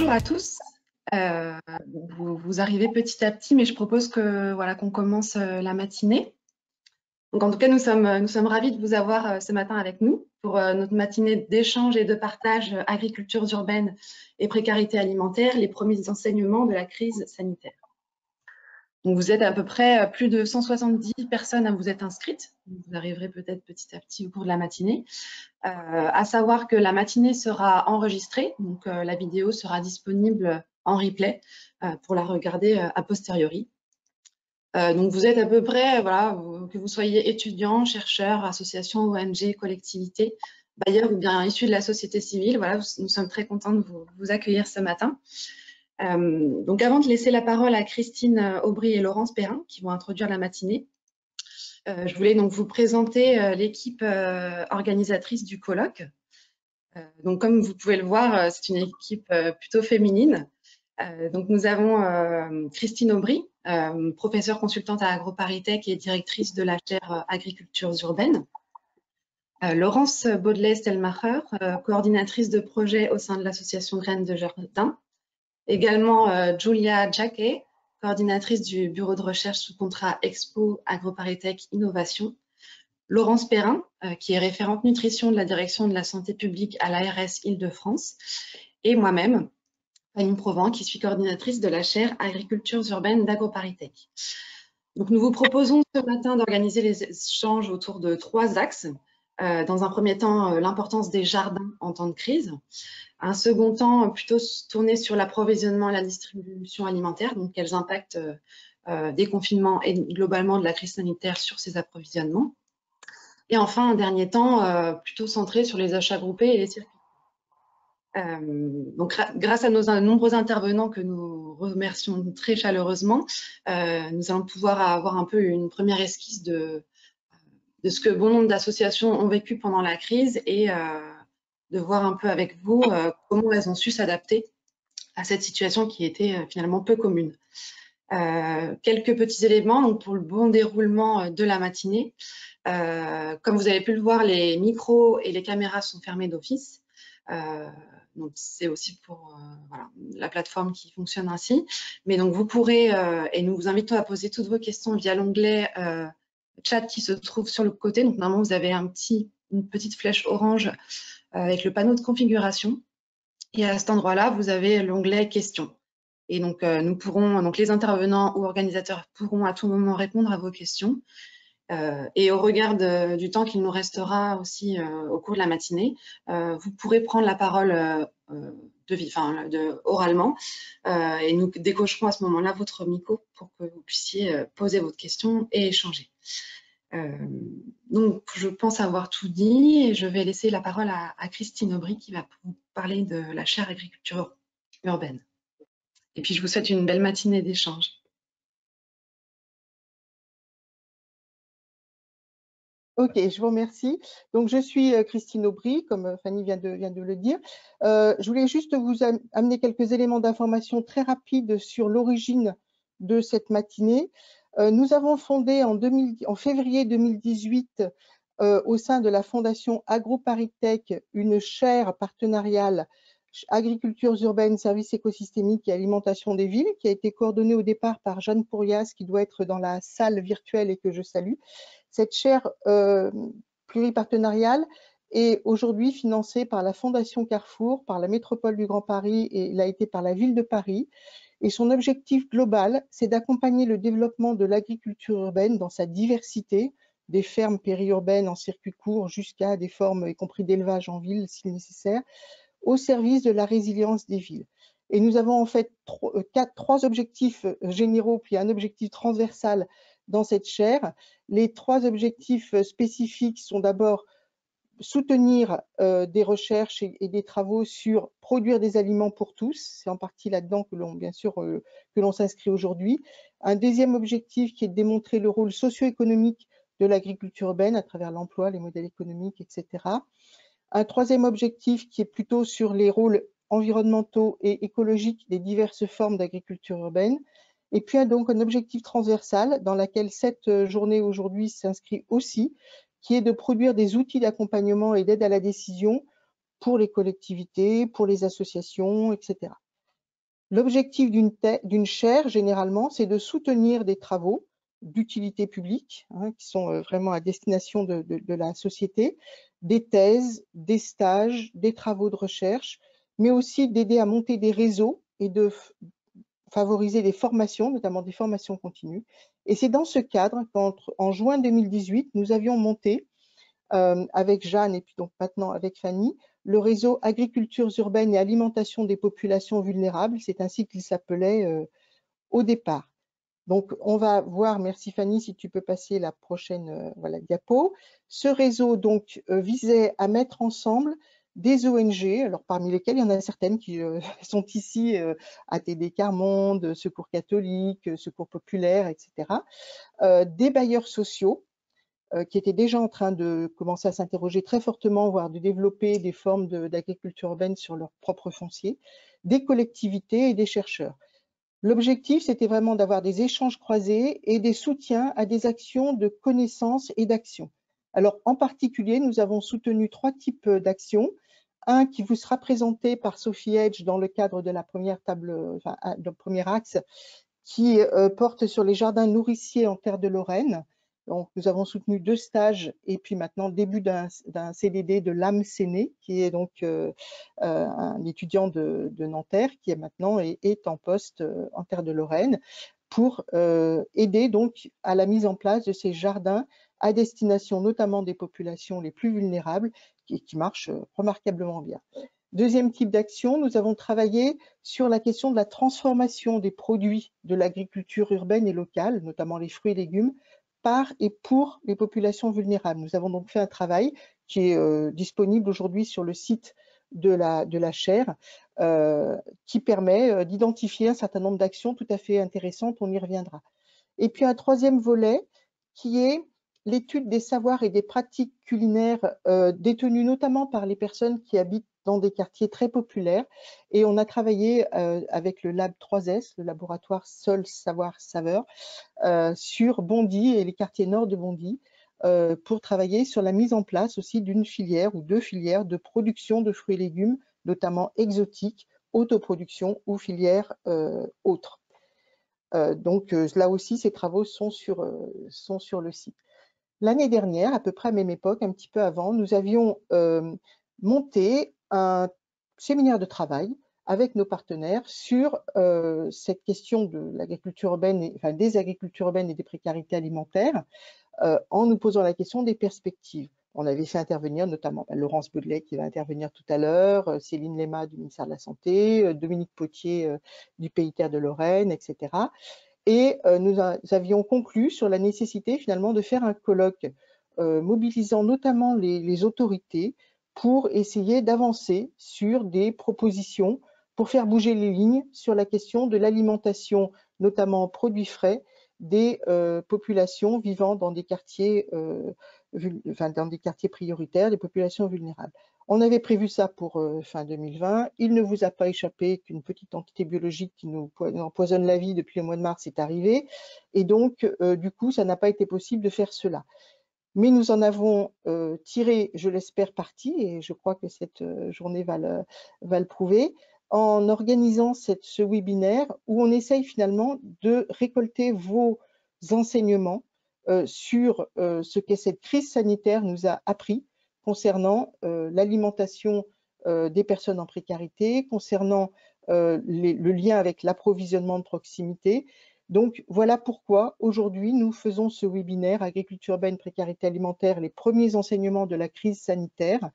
Bonjour à tous. Vous arrivez petit à petit, mais je propose que voilà qu'on commence la matinée. Donc en tout cas, nous sommes ravis de vous avoir ce matin avec nous pour notre matinée d'échange et de partage agricultures urbaines et précarité alimentaire, les premiers enseignements de la crise sanitaire. Donc vous êtes à peu près plus de 170 personnes à vous être inscrites. Vous arriverez peut-être petit à petit au cours de la matinée. À savoir que la matinée sera enregistrée, donc la vidéo sera disponible en replay pour la regarder a posteriori. Donc vous êtes à peu près, voilà, que vous soyez étudiant, chercheur, association, ONG, collectivité, bailleur ou bien issu de la société civile, voilà, nous sommes très contents de vous accueillir ce matin. Donc avant de laisser la parole à Christine Aubry et Laurence Perrin qui vont introduire la matinée, je voulais donc vous présenter l'équipe organisatrice du colloque. Donc comme vous pouvez le voir, c'est une équipe plutôt féminine. Donc nous avons Christine Aubry, professeure consultante à AgroParisTech et directrice de la chaire agricultures urbaines. Laurence Baudelet-Stelmacher, coordinatrice de projet au sein de l'association Graines de Jardin. Également Julia Jacquet, coordinatrice du bureau de recherche sous contrat Expo AgroParisTech Innovation. Laurence Perrin, qui est référente nutrition de la direction de la santé publique à l'ARS Île-de-France. Et moi-même, Fanny Provence, qui suis coordinatrice de la chaire agricultures urbaines d'AgroParisTech. Donc nous vous proposons ce matin d'organiser les échanges autour de 3 axes. Dans un premier temps, l'importance des jardins en temps de crise. Un second temps, plutôt tourné sur l'approvisionnement et la distribution alimentaire, donc quels impacts des confinements et globalement de la crise sanitaire sur ces approvisionnements. Et enfin, un dernier temps, plutôt centré sur les achats groupés et les circuits. Donc, grâce à nos nombreux intervenants que nous remercions très chaleureusement, nous allons pouvoir avoir un peu une première esquisse de ce que bon nombre d'associations ont vécu pendant la crise et de voir un peu avec vous comment elles ont su s'adapter à cette situation qui était finalement peu commune. Quelques petits éléments donc pour le bon déroulement de la matinée. Comme vous avez pu le voir, les micros et les caméras sont fermés d'office. Donc c'est aussi pour voilà, la plateforme qui fonctionne ainsi. Mais donc vous pourrez, et nous vous invitons à poser toutes vos questions via l'onglet chat qui se trouve sur le côté. Donc normalement vous avez une petite flèche orange avec le panneau de configuration. Et à cet endroit-là, vous avez l'onglet questions. Et donc les intervenants ou organisateurs pourront à tout moment répondre à vos questions. Et au regard du temps qu'il nous restera aussi au cours de la matinée, vous pourrez prendre la parole oralement et nous décocherons à ce moment-là votre micro pour que vous puissiez poser votre question et échanger. Donc, je pense avoir tout dit et je vais laisser la parole à Christine Aubry qui va vous parler de la chaire agriculture urbaine. Et puis, je vous souhaite une belle matinée d'échange. Ok, je vous remercie. Donc, je suis Christine Aubry, comme Fanny vient de le dire. Je voulais juste vous amener quelques éléments d'information très rapides sur l'origine de cette matinée. Nous avons fondé en février 2018, au sein de la Fondation AgroParisTech, une chaire partenariale agricultures urbaines, services écosystémiques et alimentation des villes, qui a été coordonnée au départ par Jeanne Pourrias, qui doit être dans la salle virtuelle et que je salue. Cette chaire pluripartenariale est aujourd'hui financée par la Fondation Carrefour, par la Métropole du Grand Paris et l'a été par la Ville de Paris. Et son objectif global, c'est d'accompagner le développement de l'agriculture urbaine dans sa diversité, des fermes périurbaines en circuit court jusqu'à des formes, y compris d'élevage en ville si nécessaire, au service de la résilience des villes. Et nous avons en fait trois objectifs généraux, puis un objectif transversal dans cette chaire. Les 3 objectifs spécifiques sont d'abord soutenir des recherches et des travaux sur produire des aliments pour tous. C'est en partie là-dedans que l'on s'inscrit aujourd'hui. Un deuxième objectif qui est de démontrer le rôle socio-économique de l'agriculture urbaine à travers l'emploi, les modèles économiques, etc. Un troisième objectif qui est plutôt sur les rôles environnementaux et écologiques des diverses formes d'agriculture urbaine. Et puis donc un objectif transversal dans lequel cette journée aujourd'hui s'inscrit aussi, qui est de produire des outils d'accompagnement et d'aide à la décision pour les collectivités, pour les associations, etc. L'objectif d'une chaire, généralement, c'est de soutenir des travaux d'utilité publique, hein, qui sont vraiment à destination de la société, des thèses, des stages, des travaux de recherche, mais aussi d'aider à monter des réseaux et de favoriser des formations, notamment des formations continues. Et c'est dans ce cadre qu'en juin 2018, nous avions monté, avec Jeanne et puis donc maintenant avec Fanny, le réseau Agricultures urbaines et alimentation des populations vulnérables. C'est ainsi qu'il s'appelait au départ. Donc, on va voir, merci Fanny, si tu peux passer la prochaine voilà, diapo. Ce réseau donc visait à mettre ensemble des ONG, alors parmi lesquelles il y en a certaines qui sont ici, ATD Quart Monde, Secours catholique, Secours populaire, etc. Des bailleurs sociaux, qui étaient déjà en train de commencer à s'interroger très fortement, voire de développer des formes d'agriculture urbaine sur leur propre foncier, des collectivités et des chercheurs. L'objectif, c'était vraiment d'avoir des échanges croisés et des soutiens à des actions de connaissance et d'action. Alors, en particulier, nous avons soutenu 3 types d'actions. Un qui vous sera présenté par Sophie Edge dans le cadre de la première table, enfin, le premier axe, qui porte sur les jardins nourriciers en terre de Lorraine. Donc, nous avons soutenu 2 stages et puis maintenant début d'un CDD de Lame Séné, qui est donc un étudiant de Nanterre qui est maintenant est en poste en terre de Lorraine pour aider donc à la mise en place de ces jardins à destination notamment des populations les plus vulnérables qui marchent remarquablement bien. Deuxième type d'action, nous avons travaillé sur la question de la transformation des produits de l'agriculture urbaine et locale, notamment les fruits et légumes, par et pour les populations vulnérables. Nous avons donc fait un travail qui est disponible aujourd'hui sur le site de la chaire, qui permet d'identifier un certain nombre d'actions tout à fait intéressantes, on y reviendra. Et puis un troisième volet qui est l'étude des savoirs et des pratiques culinaires détenues notamment par les personnes qui habitent dans des quartiers très populaires. Et on a travaillé avec le Lab 3S, le laboratoire Sol Savoir Saveur, sur Bondy et les quartiers nord de Bondy, pour travailler sur la mise en place aussi d'une filière ou 2 filières de production de fruits et légumes, notamment exotiques, autoproduction ou filières autres. Donc là aussi, ces travaux sont sur le site. L'année dernière, à peu près à même époque, un petit peu avant, nous avions monté un séminaire de travail avec nos partenaires sur cette question de l'agriculture urbaine, enfin des agricultures urbaines et des précarités alimentaires, en nous posant la question des perspectives. On avait fait intervenir notamment Laurence Baudelet qui va intervenir tout à l'heure, Céline Lema du ministère de la Santé, Dominique Potier du Pays Terre de Lorraine, etc. Et nous avions conclu sur la nécessité finalement de faire un colloque mobilisant notamment les autorités pour essayer d'avancer sur des propositions pour faire bouger les lignes sur la question de l'alimentation, notamment en produits frais, des populations vivant dans des quartiers, dans des quartiers prioritaires, des populations vulnérables. On avait prévu ça pour fin 2020. Il ne vous a pas échappé qu'une petite entité biologique qui nous empoisonne la vie depuis le mois de mars est arrivée. Et donc, du coup, ça n'a pas été possible de faire cela. Mais nous en avons tiré, je l'espère, parti, et je crois que cette journée va le prouver, en organisant ce webinaire où on essaye finalement de récolter vos enseignements sur ce que cette crise sanitaire nous a appris concernant l'alimentation des personnes en précarité, concernant le lien avec l'approvisionnement de proximité. Donc voilà pourquoi aujourd'hui nous faisons ce webinaire Agriculture urbaine, précarité alimentaire, les premiers enseignements de la crise sanitaire,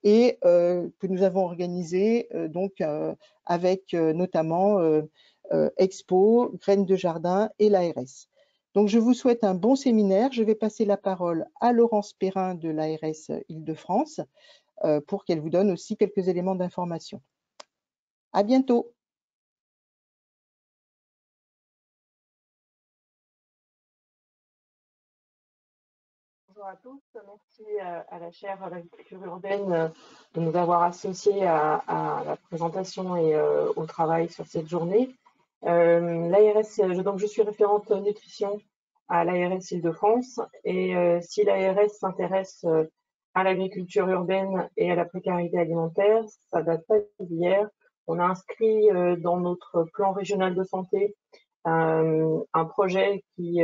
et que nous avons organisé donc avec notamment Expo, Graines de Jardin et l'ARS. Donc je vous souhaite un bon séminaire. Je vais passer la parole à Laurence Perrin de l'ARS Île-de-France pour qu'elle vous donne aussi quelques éléments d'information. À bientôt. Bonjour à tous, merci à la chaire l'agriculture urbaine de nous avoir associés à la présentation et au travail sur cette journée. Donc je suis référente nutrition à l'ARS Île-de-France, et si l'ARS s'intéresse à l'agriculture urbaine et à la précarité alimentaire, ça date pas d'hier. On a inscrit dans notre plan régional de santé un projet qui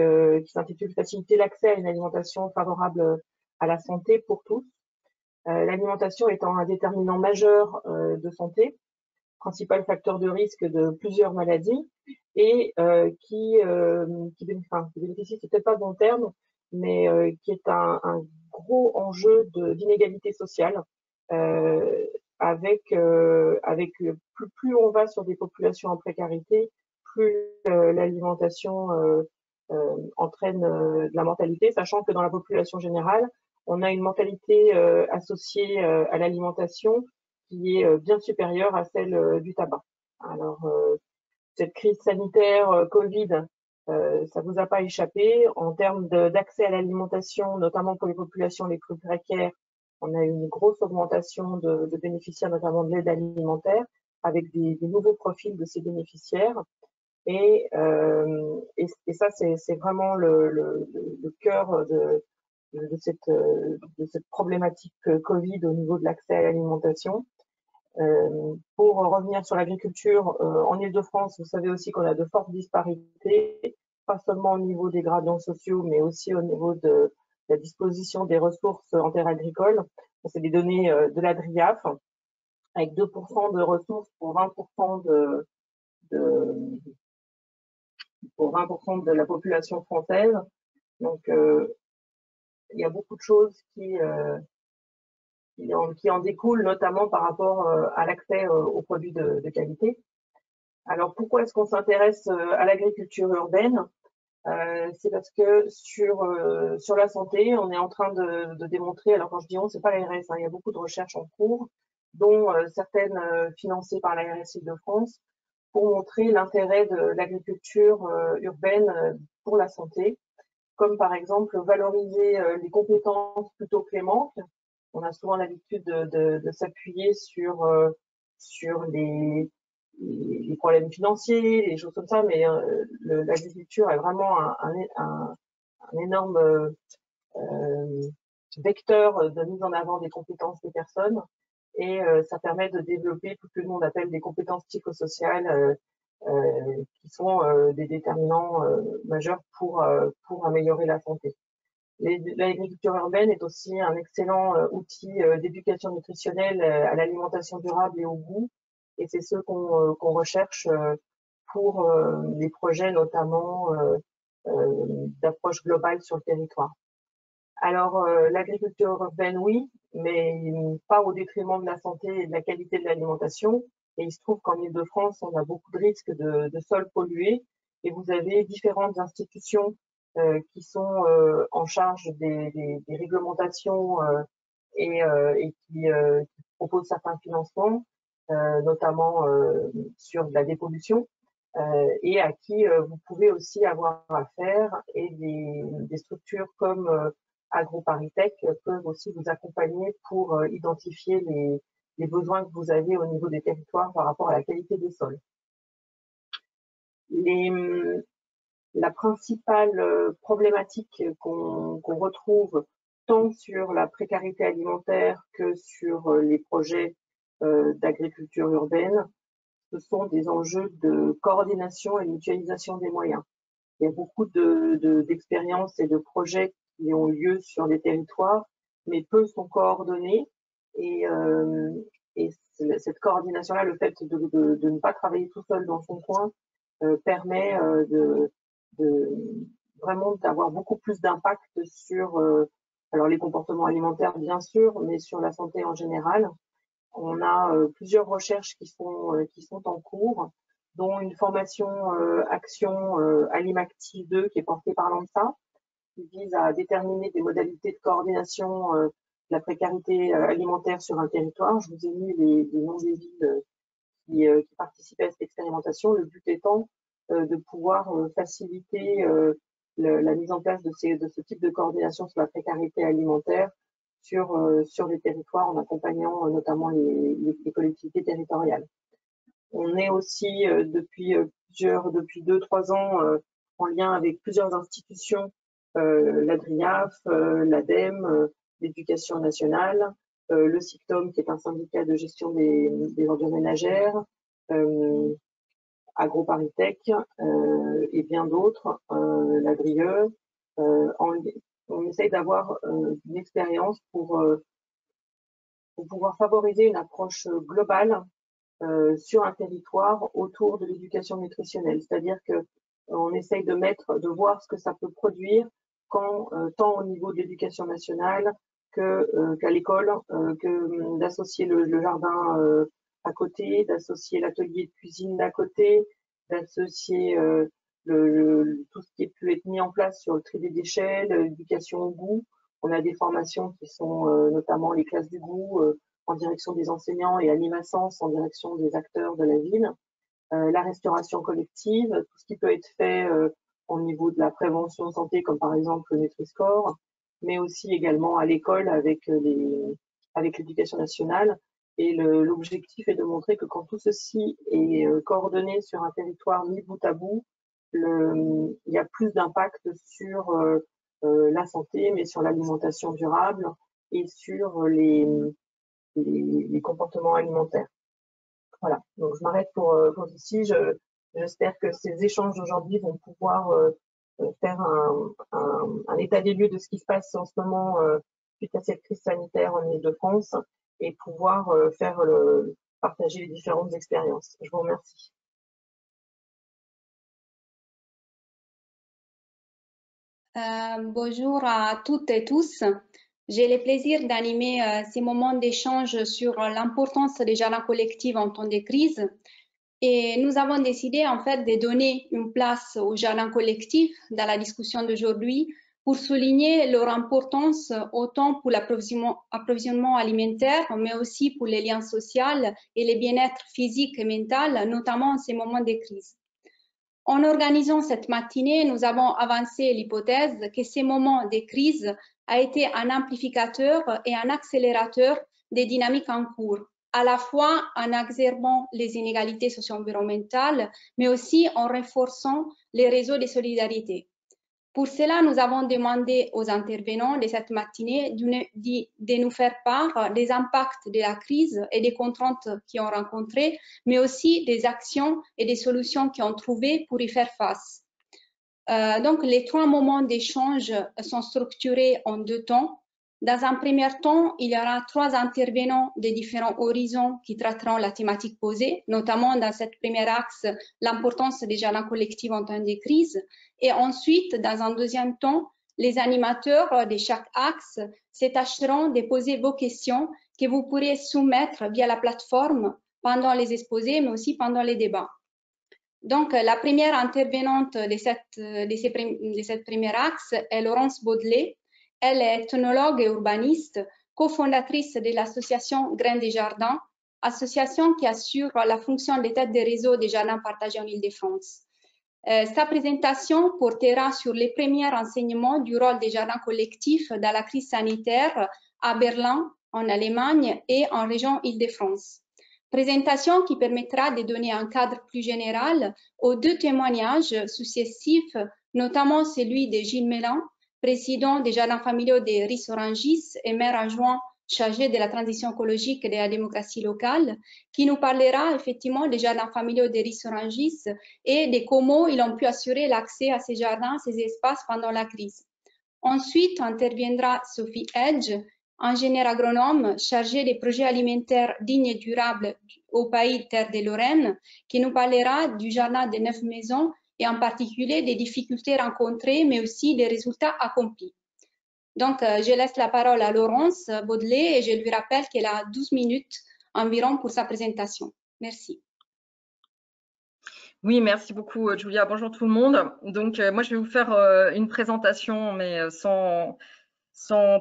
s'intitule Faciliter l'accès à une alimentation favorable à la santé pour tous. L'alimentation étant un déterminant majeur de santé, principal facteur de risque de plusieurs maladies, et qui bénéficie, c'est peut-être pas le bon terme, mais qui est un gros enjeu d'inégalité sociale, avec plus on va sur des populations en précarité, plus l'alimentation entraîne de la mortalité, sachant que dans la population générale, on a une mortalité associée à l'alimentation qui est bien supérieure à celle du tabac. Alors, cette crise sanitaire Covid, ça vous a pas échappé. En termes d'accès à l'alimentation, notamment pour les populations les plus précaires, on a eu une grosse augmentation de bénéficiaires, notamment de l'aide alimentaire, avec des nouveaux profils de ces bénéficiaires. Et ça, c'est vraiment le cœur de cette problématique Covid au niveau de l'accès à l'alimentation. Pour revenir sur l'agriculture, en Île-de-France, vous savez aussi qu'on a de fortes disparités, pas seulement au niveau des gradients sociaux, mais aussi au niveau de la disposition des ressources en terres agricoles. C'est des données de la DRIAF, avec 2% de ressources pour 20% pour 20% de la population française. Donc, il y a beaucoup de choses qui en découlent, notamment par rapport à l'accès aux produits de qualité. Alors, pourquoi est-ce qu'on s'intéresse à l'agriculture urbaine? C'est parce que sur la santé, on est en train de démontrer, alors quand je dis on, c'est pas l'ARS, hein, il y a beaucoup de recherches en cours, dont certaines financées par l'ARS Île-de-France, pour montrer l'intérêt de l'agriculture urbaine pour la santé, comme par exemple valoriser les compétences plutôt que les manques. On a souvent l'habitude de s'appuyer sur les problèmes financiers, les choses comme ça, mais l'agriculture est vraiment un énorme vecteur de mise en avant des compétences des personnes, et ça permet de développer tout ce que nous on appelle des compétences psychosociales qui sont des déterminants majeurs pour améliorer la santé. L'agriculture urbaine est aussi un excellent outil d'éducation nutritionnelle à l'alimentation durable et au goût, et c'est ce qu'on recherche pour les projets notamment d'approche globale sur le territoire. Alors, l'agriculture urbaine, oui, mais pas au détriment de la santé et de la qualité de l'alimentation. Et il se trouve qu'en Île-de-France, on a beaucoup de risques de sols pollués, et vous avez différentes institutions qui sont en charge des réglementations et qui proposent certains financements, notamment sur de la dépollution, et à qui vous pouvez aussi avoir affaire, et des structures comme AgroParisTech peuvent aussi vous accompagner pour identifier les besoins que vous avez au niveau des territoires par rapport à la qualité des sols. La principale problématique qu'on retrouve tant sur la précarité alimentaire que sur les projets d'agriculture urbaine, ce sont des enjeux de coordination et de mutualisation des moyens. Il y a beaucoup d'expériences et de projets qui ont lieu sur les territoires, mais peu sont coordonnés, et cette coordination-là, le fait de ne pas travailler tout seul dans son coin, permet vraiment d'avoir beaucoup plus d'impact sur alors les comportements alimentaires bien sûr, mais sur la santé en général. On a plusieurs recherches qui sont en cours, dont une formation action Alimactive 2 qui est portée par l'ANSA, qui vise à déterminer des modalités de coordination de la précarité alimentaire sur un territoire. Je vous ai mis les noms des villes qui participaient à cette expérimentation, le but étant de pouvoir faciliter la mise en place de ce type de coordination sur la précarité alimentaire sur les territoires, en accompagnant notamment les collectivités territoriales. On est aussi depuis 2-3 ans en lien avec plusieurs institutions, la DRIAF, l'ADEME, l'Éducation nationale, le SICTOM qui est un syndicat de gestion des ordures ménagères, AgroParisTech et bien d'autres, la DRIE. On essaye d'avoir une expérience pour pouvoir favoriser une approche globale sur un territoire autour de l'éducation nutritionnelle. C'est-à-dire que on essaye de voir ce que ça peut produire tant au niveau de l'éducation nationale qu'à l'école, que d'associer le jardin à côté, d'associer l'atelier de cuisine d'à côté, d'associer tout ce qui peut être mis en place sur le tri des déchets, l'éducation au goût. On a des formations qui sont notamment les classes du goût en direction des enseignants et Animasens en direction des acteurs de la ville. La restauration collective, tout ce qui peut être fait au niveau de la prévention santé, comme par exemple le Nutri-Score, mais aussi également à l'école avec l'éducation nationale. Et l'objectif est de montrer que quand tout ceci est coordonné sur un territoire mis bout à bout, il y a plus d'impact sur la santé, mais sur l'alimentation durable et sur les comportements alimentaires. Voilà, donc je m'arrête pour ici. J'espère que ces échanges d'aujourd'hui vont pouvoir faire un état des lieux de ce qui se passe en ce moment suite à cette crise sanitaire en Île-de-France et pouvoir partager les différentes expériences. Je vous remercie. Bonjour à toutes et tous. J'ai le plaisir d'animer ces moments d'échange sur l'importance des jardins collectifs en temps de crise. Et nous avons décidé en fait de donner une place aux jardins collectifs dans la discussion d'aujourd'hui pour souligner leur importance autant pour l'approvisionnement alimentaire, mais aussi pour les liens sociaux et le bien-être physique et mental, notamment en ces moments de crise. En organisant cette matinée, nous avons avancé l'hypothèse que ces moments de crise a été un amplificateur et un accélérateur des dynamiques en cours, à la fois en exacerbant les inégalités socio-environnementales, mais aussi en renforçant les réseaux de solidarité. Pour cela, nous avons demandé aux intervenants de cette matinée de nous faire part des impacts de la crise et des contraintes qu'ils ont rencontrées, mais aussi des actions et des solutions qu'ils ont trouvées pour y faire face. Donc, les 3 moments d'échange sont structurés en 2 temps. Dans un premier temps, il y aura 3 intervenants de différents horizons qui traiteront la thématique posée, notamment dans cette première axe, l'importance des jardins collectifs en temps de crise. Et ensuite, dans un deuxième temps, les animateurs de chaque axe s'attacheront de poser vos questions que vous pourrez soumettre via la plateforme pendant les exposés, mais aussi pendant les débats. Donc, la première intervenante de cette première axe est Laurence Baudelet. Elle est ethnologue et urbaniste, cofondatrice de l'association Graines des Jardins, association qui assure la fonction de tête de réseau des jardins partagés en Île-de-France. Sa présentation portera sur les premiers enseignements du rôle des jardins collectifs dans la crise sanitaire à Berlin, en Allemagne et en région Île-de-France. Présentation qui permettra de donner un cadre plus général aux 2 témoignages successifs, notamment celui de Gilles Mélan, président des jardins familiaux de Ris-Orangis et maire adjoint chargé de la transition écologique et de la démocratie locale, qui nous parlera effectivement des jardins familiaux de Ris-Orangis et de comment ils ont pu assurer l'accès à ces jardins, ces espaces pendant la crise. Ensuite, interviendra Sophie Edge, ingénieure agronome chargée des projets alimentaires dignes et durables au pays Terre de Lorraine, qui nous parlera du jardin des 9 maisons et en particulier des difficultés rencontrées, mais aussi des résultats accomplis. Donc, je laisse la parole à Laurence Baudelet et je lui rappelle qu'elle a 12 minutes environ pour sa présentation. Merci. Oui, merci beaucoup, Julia. Bonjour tout le monde. Donc, moi, je vais vous faire une présentation, mais sans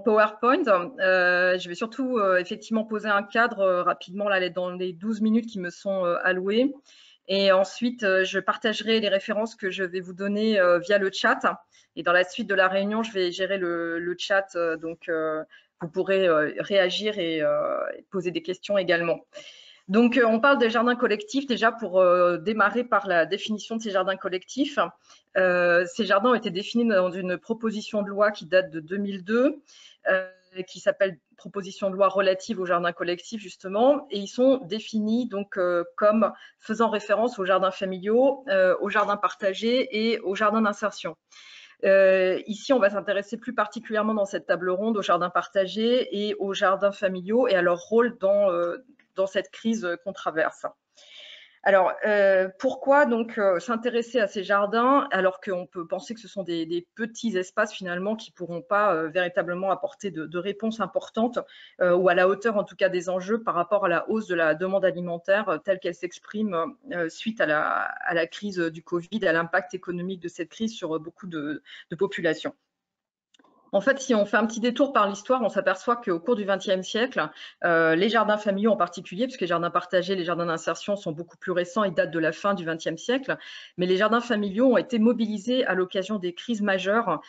PowerPoint. Je vais surtout effectivement poser un cadre rapidement là, dans les 12 minutes qui me sont allouées. Et ensuite, je partagerai les références que je vais vous donner via le chat. Et dans la suite de la réunion, je vais gérer le chat. Donc, vous pourrez réagir et poser des questions également. Donc, on parle des jardins collectifs déjà pour démarrer par la définition de ces jardins collectifs. Ces jardins ont été définis dans une proposition de loi qui date de 2002. qui s'appelle proposition de loi relative aux jardins collectifs justement, et ils sont définis donc comme faisant référence aux jardins familiaux, aux jardins partagés et aux jardins d'insertion. Ici, on va s'intéresser plus particulièrement dans cette table ronde aux jardins partagés et aux jardins familiaux et à leur rôle dans cette crise qu'on traverse. Alors, pourquoi donc s'intéresser à ces jardins alors qu'on peut penser que ce sont des petits espaces finalement qui ne pourront pas véritablement apporter de réponses importantes ou à la hauteur en tout cas des enjeux par rapport à la hausse de la demande alimentaire telle qu'elle s'exprime suite à la crise du Covid et à l'impact économique de cette crise sur beaucoup de populations. En fait, si on fait un petit détour par l'histoire, on s'aperçoit qu'au cours du XXe siècle, les jardins familiaux en particulier, puisque les jardins partagés, les jardins d'insertion sont beaucoup plus récents, ils datent de la fin du XXe siècle, mais les jardins familiaux ont été mobilisés à l'occasion des crises majeures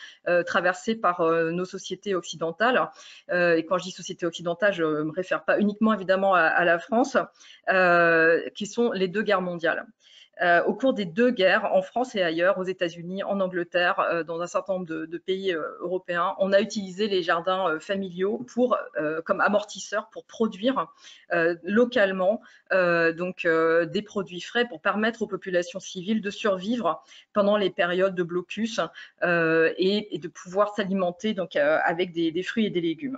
traversées par nos sociétés occidentales. Et quand je dis sociétés occidentales, je ne me réfère pas uniquement évidemment à la France, qui sont les 2 guerres mondiales. Au cours des 2 guerres, en France et ailleurs, aux États-Unis, en Angleterre, dans un certain nombre de pays européens, on a utilisé les jardins familiaux comme amortisseurs pour produire localement des produits frais pour permettre aux populations civiles de survivre pendant les périodes de blocus et de pouvoir s'alimenter avec des fruits et des légumes.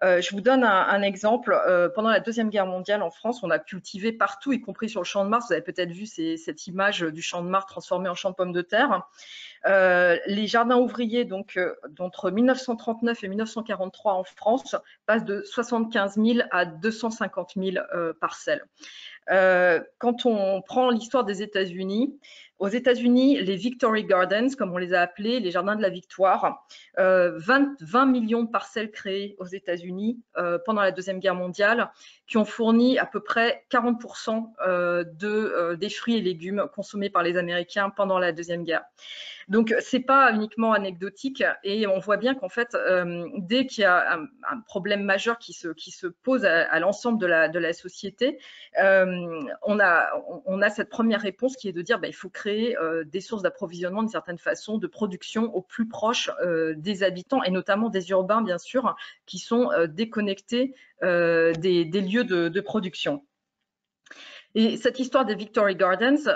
Je vous donne un exemple. Pendant la Deuxième Guerre mondiale, en France, on a cultivé partout, y compris sur le champ de Mars. Vous avez peut-être vu cette image du champ de Mars transformé en champ de pommes de terre. Les jardins ouvriers, d'entre 1939 et 1943 en France, passent de 75 000 à 250 000 parcelles. Quand on prend l'histoire des États-Unis, aux États-Unis, les Victory Gardens, comme on les a appelés, les jardins de la victoire, 20 millions de parcelles créées aux États-Unis pendant la Deuxième Guerre mondiale, qui ont fourni à peu près 40% des fruits et légumes consommés par les Américains pendant la Deuxième Guerre. Donc, ce n'est pas uniquement anecdotique et on voit bien qu'en fait, dès qu'il y a un problème majeur qui se pose à l'ensemble de la société, on a cette première réponse qui est de dire il faut créer des sources d'approvisionnement d'une certaine façon, de production au plus proche des habitants et notamment des urbains, bien sûr, qui sont déconnectés des lieux de production. Et cette histoire des Victory Gardens,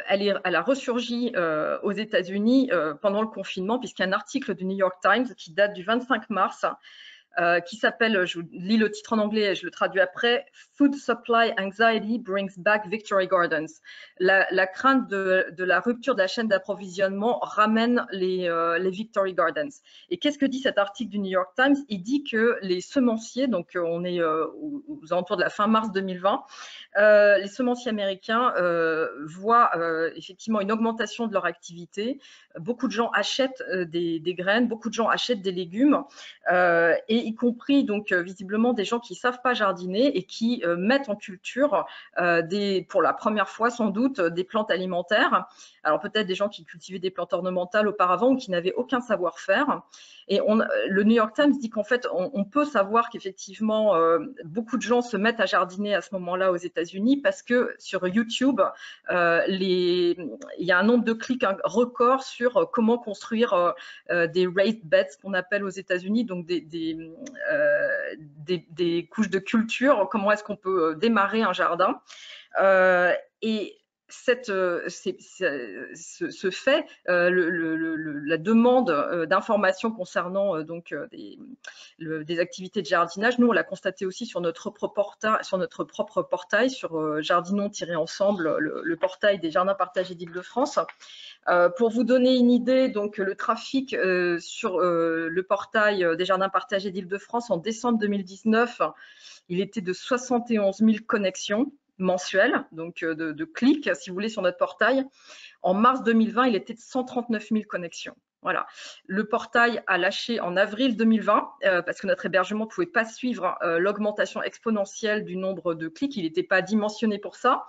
elle a ressurgi aux États-Unis pendant le confinement, puisqu'il y a un article du New York Times qui date du 25 mars, qui s'appelle, je vous lis le titre en anglais et je le traduis après, Food Supply Anxiety Brings Back Victory Gardens. La crainte de la rupture de la chaîne d'approvisionnement ramène les Victory Gardens. Et qu'est-ce que dit cet article du New York Times? Il dit que les semenciers, donc on est aux alentours de la fin mars 2020, les semenciers américains voient effectivement une augmentation de leur activité. Beaucoup de gens achètent des graines, beaucoup de gens achètent des légumes, et y compris donc visiblement des gens qui ne savent pas jardiner et qui mettent en culture pour la première fois sans doute des plantes alimentaires. Alors peut-être des gens qui cultivaient des plantes ornementales auparavant ou qui n'avaient aucun savoir-faire. Et le New York Times dit qu'en fait, on peut savoir qu'effectivement, beaucoup de gens se mettent à jardiner à ce moment-là aux États-Unis parce que sur YouTube, il y a un nombre de clics record sur comment construire des raised beds qu'on appelle aux États-Unis, donc des couches de culture, comment est-ce qu'on peut démarrer un jardin. Et ce fait, la demande d'informations concernant des activités de jardinage, nous on l'a constaté aussi sur notre propre portail, sur Jardinons-Ensemble, le portail des jardins partagés d'Île-de-France. Pour vous donner une idée, donc le trafic sur le portail des jardins partagés d'Île-de-France en décembre 2019, il était de 71 000 connexions mensuelles, donc de clics, si vous voulez, sur notre portail. En mars 2020, il était de 139 000 connexions. Voilà. Le portail a lâché en avril 2020 parce que notre hébergement ne pouvait pas suivre l'augmentation exponentielle du nombre de clics. Il n'était pas dimensionné pour ça.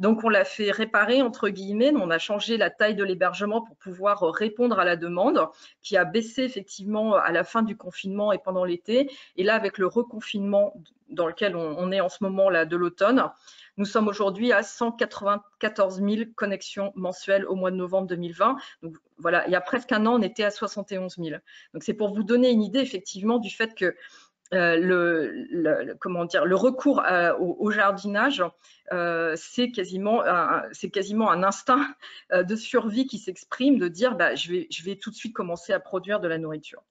Donc, on l'a fait réparer, entre guillemets. On a changé la taille de l'hébergement pour pouvoir répondre à la demande qui a baissé effectivement à la fin du confinement et pendant l'été. Et là, avec le reconfinement dans lequel on est en ce moment là de l'automne, nous sommes aujourd'hui à 194 000 connexions mensuelles au mois de novembre 2020. Donc voilà, il y a presque un an, on était à 71 000. Donc c'est pour vous donner une idée effectivement du fait que comment dire, le recours au jardinage, c'est quasiment un instinct de survie qui s'exprime, de dire bah, je vais tout de suite commencer à produire de la nourriture.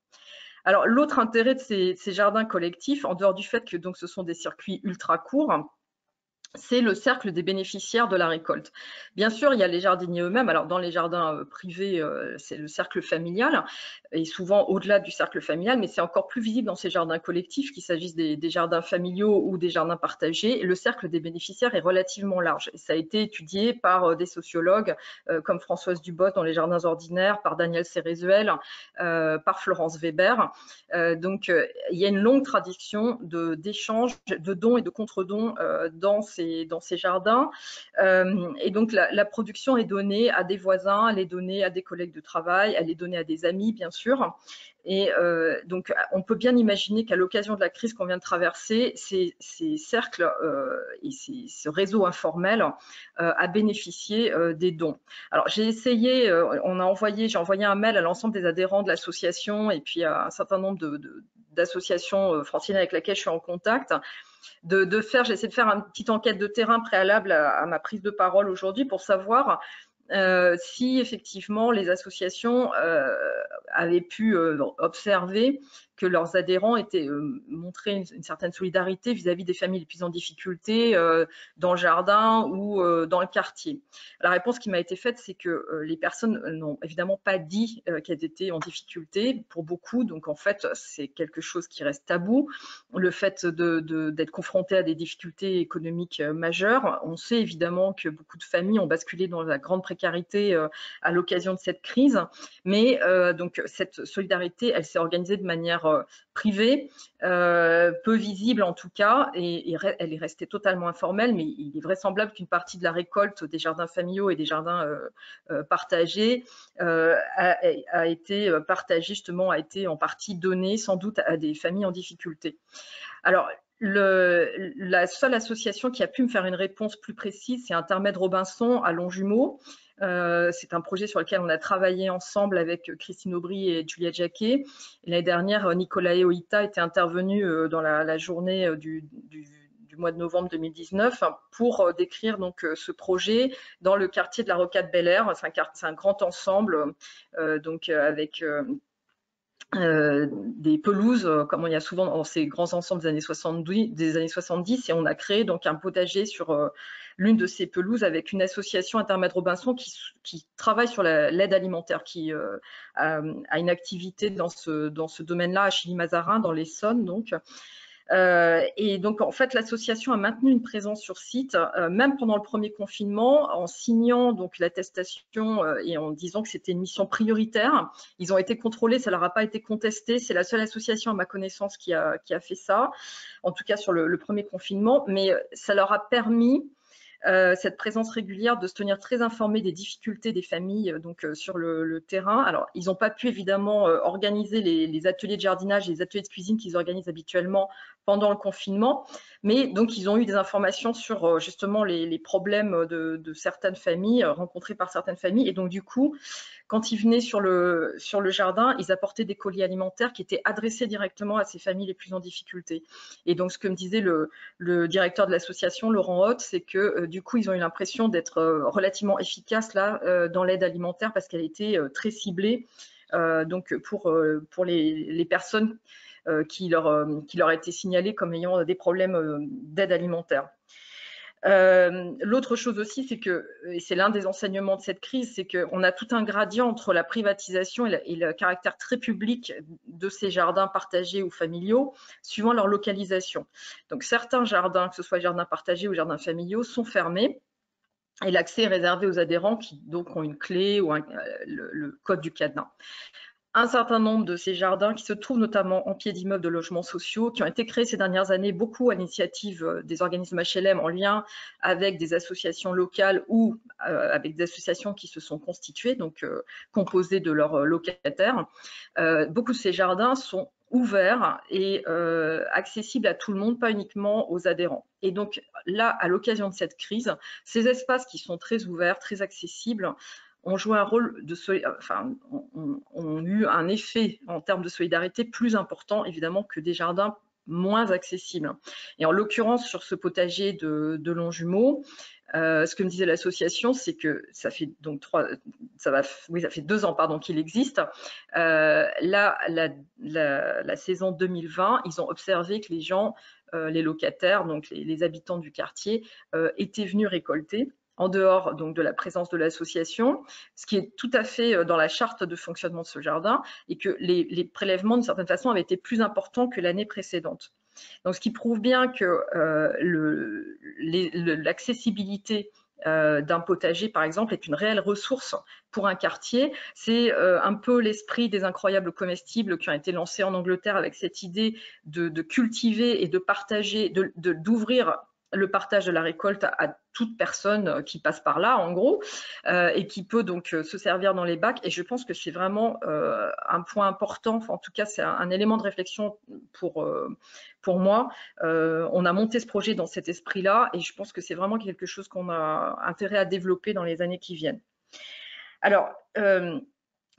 Alors l'autre intérêt de ces jardins collectifs, en dehors du fait que donc ce sont des circuits ultra courts, c'est le cercle des bénéficiaires de la récolte. Bien sûr, il y a les jardiniers eux-mêmes. Alors, dans les jardins privés, c'est le cercle familial, et souvent au-delà du cercle familial, mais c'est encore plus visible dans ces jardins collectifs, qu'il s'agisse des jardins familiaux ou des jardins partagés. Le cercle des bénéficiaires est relativement large. Et ça a été étudié par des sociologues comme Françoise Dubos dans les jardins ordinaires, par Daniel Cerezuel, par Florence Weber. Donc, il y a une longue tradition d'échanges, de dons et de contre-dons dans ces jardins. Et donc, la production est donnée à des voisins, elle est donnée à des collègues de travail, elle est donnée à des amis, bien sûr. Et donc, on peut bien imaginer qu'à l'occasion de la crise qu'on vient de traverser, ces cercles et ce réseau informel a bénéficié des dons. Alors, j'ai essayé, j'ai envoyé un mail à l'ensemble des adhérents de l'association et puis à un certain nombre d'associations franciliennes avec lesquelles je suis en contact, j'ai essayé de faire une petite enquête de terrain préalable à ma prise de parole aujourd'hui pour savoir si effectivement les associations avaient pu observer que leurs adhérents montraient une certaine solidarité vis-à-vis des familles les plus en difficulté dans le jardin ou dans le quartier. La réponse qui m'a été faite, c'est que les personnes n'ont évidemment pas dit qu'elles étaient en difficulté pour beaucoup. Donc en fait, c'est quelque chose qui reste tabou. Le fait d'être confronté à des difficultés économiques majeures. On sait évidemment que beaucoup de familles ont basculé dans la grande précarité à l'occasion de cette crise. Mais donc cette solidarité, elle s'est organisée de manière privée, peu visible en tout cas, et elle est restée totalement informelle, mais il est vraisemblable qu'une partie de la récolte des jardins familiaux et des jardins partagés a été partagée, justement, a été en partie donnée sans doute à des familles en difficulté. Alors, la seule association qui a pu me faire une réponse plus précise, c'est Intermède Robinson à Longjumeau. C'est un projet sur lequel on a travaillé ensemble avec Christine Aubry et Juliette Jacquet. L'année dernière, Nicolas Eoïta était intervenu dans la journée du mois de novembre 2019 pour décrire donc ce projet dans le quartier de la Rocade Bel-Air. C'est un grand ensemble donc avec des pelouses, comme il y a souvent dans ces grands ensembles des années 70, et on a créé donc un potager sur l'une de ces pelouses avec une association Intermède Robinson qui travaille sur l'aide alimentaire, qui a une activité dans ce domaine-là à Chilly-Mazarin, dans l'Essonne, donc. Et donc, en fait, l'association a maintenu une présence sur site, même pendant le premier confinement, en signant donc l'attestation et en disant que c'était une mission prioritaire. Ils ont été contrôlés, ça leur a pas été contesté. C'est la seule association, à ma connaissance, qui a fait ça, en tout cas sur le premier confinement. Mais ça leur a permis, cette présence régulière, de se tenir très informés des difficultés des familles donc sur le terrain. Alors, ils n'ont pas pu évidemment organiser les ateliers de jardinage et les ateliers de cuisine qu'ils organisent habituellement pendant le confinement, mais donc ils ont eu des informations sur justement les problèmes de certaines familles, rencontrés par certaines familles, et donc du coup, quand ils venaient sur le jardin, ils apportaient des colis alimentaires qui étaient adressés directement à ces familles les plus en difficulté. Et donc, ce que me disait le directeur de l'association, Laurent Haute, c'est que du coup, ils ont eu l'impression d'être relativement efficaces là dans l'aide alimentaire, parce qu'elle était très ciblée donc pour les personnes qui leur a été signalées comme ayant des problèmes d'aide alimentaire. L'autre chose aussi, c'est que, et c'est l'un des enseignements de cette crise, c'est qu'on a tout un gradient entre la privatisation et le caractère très public de ces jardins partagés ou familiaux, suivant leur localisation. Donc certains jardins, que ce soit jardins partagés ou jardins familiaux, sont fermés, et l'accès est réservé aux adhérents qui donc ont une clé ou le code du cadenas. Un certain nombre de ces jardins qui se trouvent notamment en pied d'immeubles de logements sociaux, qui ont été créés ces dernières années, beaucoup à l'initiative des organismes HLM en lien avec des associations locales ou avec des associations qui se sont constituées, donc composées de leurs locataires. Beaucoup de ces jardins sont ouverts et accessibles à tout le monde, pas uniquement aux adhérents. Et donc là, à l'occasion de cette crise, ces espaces qui sont très ouverts, très accessibles, ont joué un rôle ont eu un effet en termes de solidarité plus important évidemment que des jardins moins accessible. Et en l'occurrence, sur ce potager de Longjumeau, ce que me disait l'association, c'est que ça fait donc ça fait 2 ans pardon qu'il existe. Là, la saison 2020, ils ont observé que les gens, les locataires, donc les habitants du quartier, étaient venus récolter en dehors donc de la présence de l'association, ce qui est tout à fait dans la charte de fonctionnement de ce jardin, et que les prélèvements d'une certaine façon avaient été plus importants que l'année précédente. Donc, ce qui prouve bien que l'accessibilité d'un potager, par exemple, est une réelle ressource pour un quartier. C'est un peu l'esprit des incroyables comestibles qui ont été lancés en Angleterre avec cette idée de cultiver et de partager, d'ouvrir le partage de la récolte à toute personne qui passe par là, en gros, et qui peut donc se servir dans les bacs. Et je pense que c'est vraiment un point important. Enfin, en tout cas, c'est un élément de réflexion pour moi. On a monté ce projet dans cet esprit-là, et je pense que c'est vraiment quelque chose qu'on a intérêt à développer dans les années qui viennent. Alors,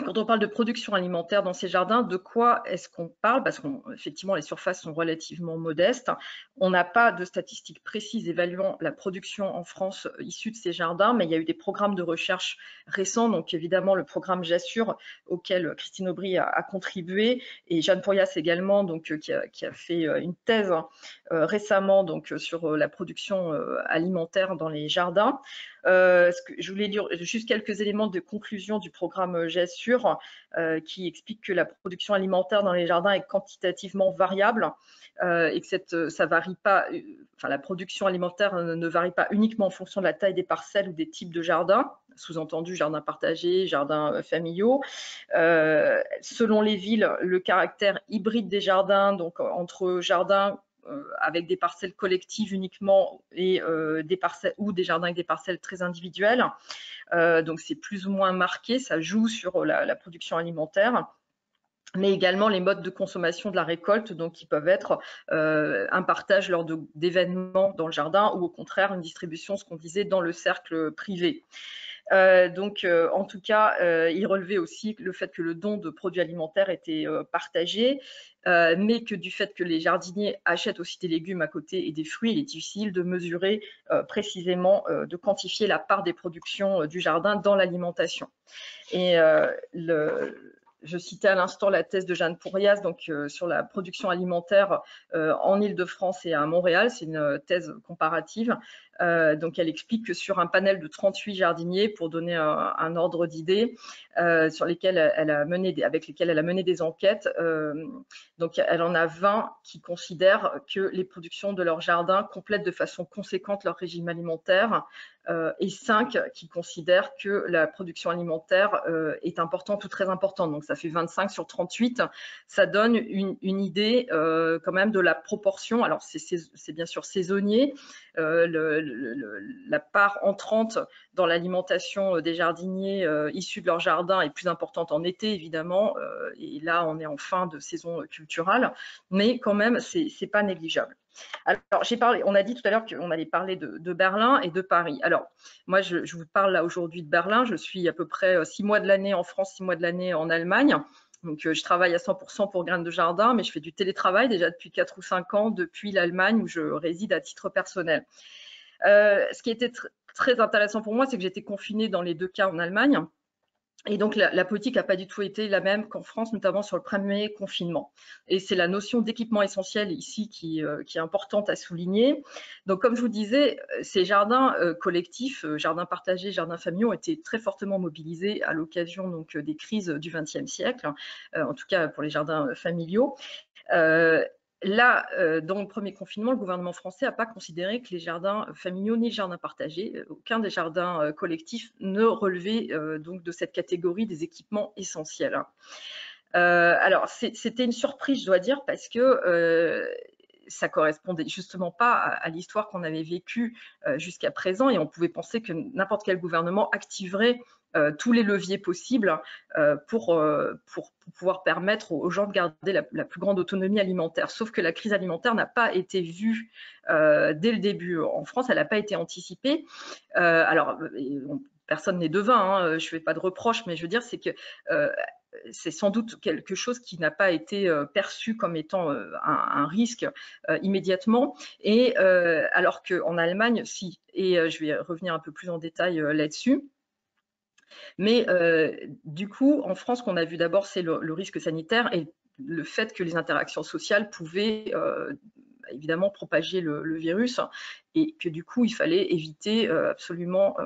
quand on parle de production alimentaire dans ces jardins, de quoi est-ce qu'on parle? Parce qu'effectivement, les surfaces sont relativement modestes. On n'a pas de statistiques précises évaluant la production en France issue de ces jardins, mais il y a eu des programmes de recherche récents, donc évidemment le programme J'assure, auquel Christine Aubry a contribué, et Jeanne Pourrias également, donc, qui a fait une thèse récemment donc, sur la production alimentaire dans les jardins. Je voulais lire juste quelques éléments de conclusion du programme J'assure, qui explique que la production alimentaire dans les jardins est quantitativement variable et que ça varie pas, enfin, la production alimentaire ne varie pas uniquement en fonction de la taille des parcelles ou des types de jardins, sous-entendu jardins partagés, jardins familiaux. Selon les villes, le caractère hybride des jardins, donc entre jardins avec des parcelles collectives uniquement et des parcelles ou des jardins avec des parcelles très individuelles. Donc c'est plus ou moins marqué, ça joue sur la production alimentaire, mais également les modes de consommation de la récolte, donc qui peuvent être un partage lors d'événements dans le jardin ou au contraire une distribution, ce qu'on disait, dans le cercle privé. En tout cas, il relevait aussi le fait que le don de produits alimentaires était partagé, mais que du fait que les jardiniers achètent aussi des légumes à côté et des fruits, il est difficile de mesurer précisément, de quantifier la part des productions du jardin dans l'alimentation. Et je citais à l'instant la thèse de Jeanne Pourrias, donc sur la production alimentaire en Île-de-France et à Montréal. C'est une thèse comparative. Donc elle explique que sur un panel de 38 jardiniers, pour donner un ordre d'idée, avec lesquels elle a mené des enquêtes, donc elle en a 20 qui considèrent que les productions de leur jardin complètent de façon conséquente leur régime alimentaire, et 5 qui considèrent que la production alimentaire est importante ou très importante. Donc ça fait 25 sur 38. Ça donne une idée quand même de la proportion. Alors c'est bien sûr saisonnier. La part entrante dans l'alimentation des jardiniers issus de leur jardin est plus importante en été, évidemment, et là on est en fin de saison culturale, mais quand même c'est pas négligeable. Alors, on a dit tout à l'heure qu'on allait parler de Berlin et de Paris. Alors, moi, je vous parle là aujourd'hui de Berlin. Je suis à peu près 6 mois de l'année en France, 6 mois de l'année en Allemagne. Donc, je travaille à 100% pour Graines de Jardin, mais je fais du télétravail déjà depuis 4 ou 5 ans depuis l'Allemagne où je réside à titre personnel. Ce qui était très intéressant pour moi, c'est que j'étais confinée dans les 2 cas en Allemagne. Et donc, la politique n'a pas du tout été la même qu'en France, notamment sur le premier confinement. Et c'est la notion d'équipement essentiel ici qui est importante à souligner. Donc, comme je vous disais, ces jardins collectifs, jardins partagés, jardins familiaux, ont été très fortement mobilisés à l'occasion donc des crises du XXe siècle, en tout cas pour les jardins familiaux. Là, dans le premier confinement, le gouvernement français n'a pas considéré que les jardins familiaux ni les jardins partagés, aucun des jardins collectifs ne relevait donc de cette catégorie des équipements essentiels. Alors, c'était une surprise, je dois dire, parce que ça correspondait justement pas à l'histoire qu'on avait vécue jusqu'à présent, et on pouvait penser que n'importe quel gouvernement activerait tous les leviers possibles pour pouvoir permettre aux gens de garder la plus grande autonomie alimentaire. Sauf que la crise alimentaire n'a pas été vue dès le début en France, elle n'a pas été anticipée. Alors, personne n'est devin, hein, je ne fais pas de reproches, mais je veux dire, c'est que c'est sans doute quelque chose qui n'a pas été perçu comme étant un risque immédiatement, et alors qu'en Allemagne, si. Et je vais revenir un peu plus en détail là-dessus. Mais du coup, en France, ce qu'on a vu d'abord, c'est le risque sanitaire et le fait que les interactions sociales pouvaient évidemment propager le virus, et que du coup, il fallait éviter absolument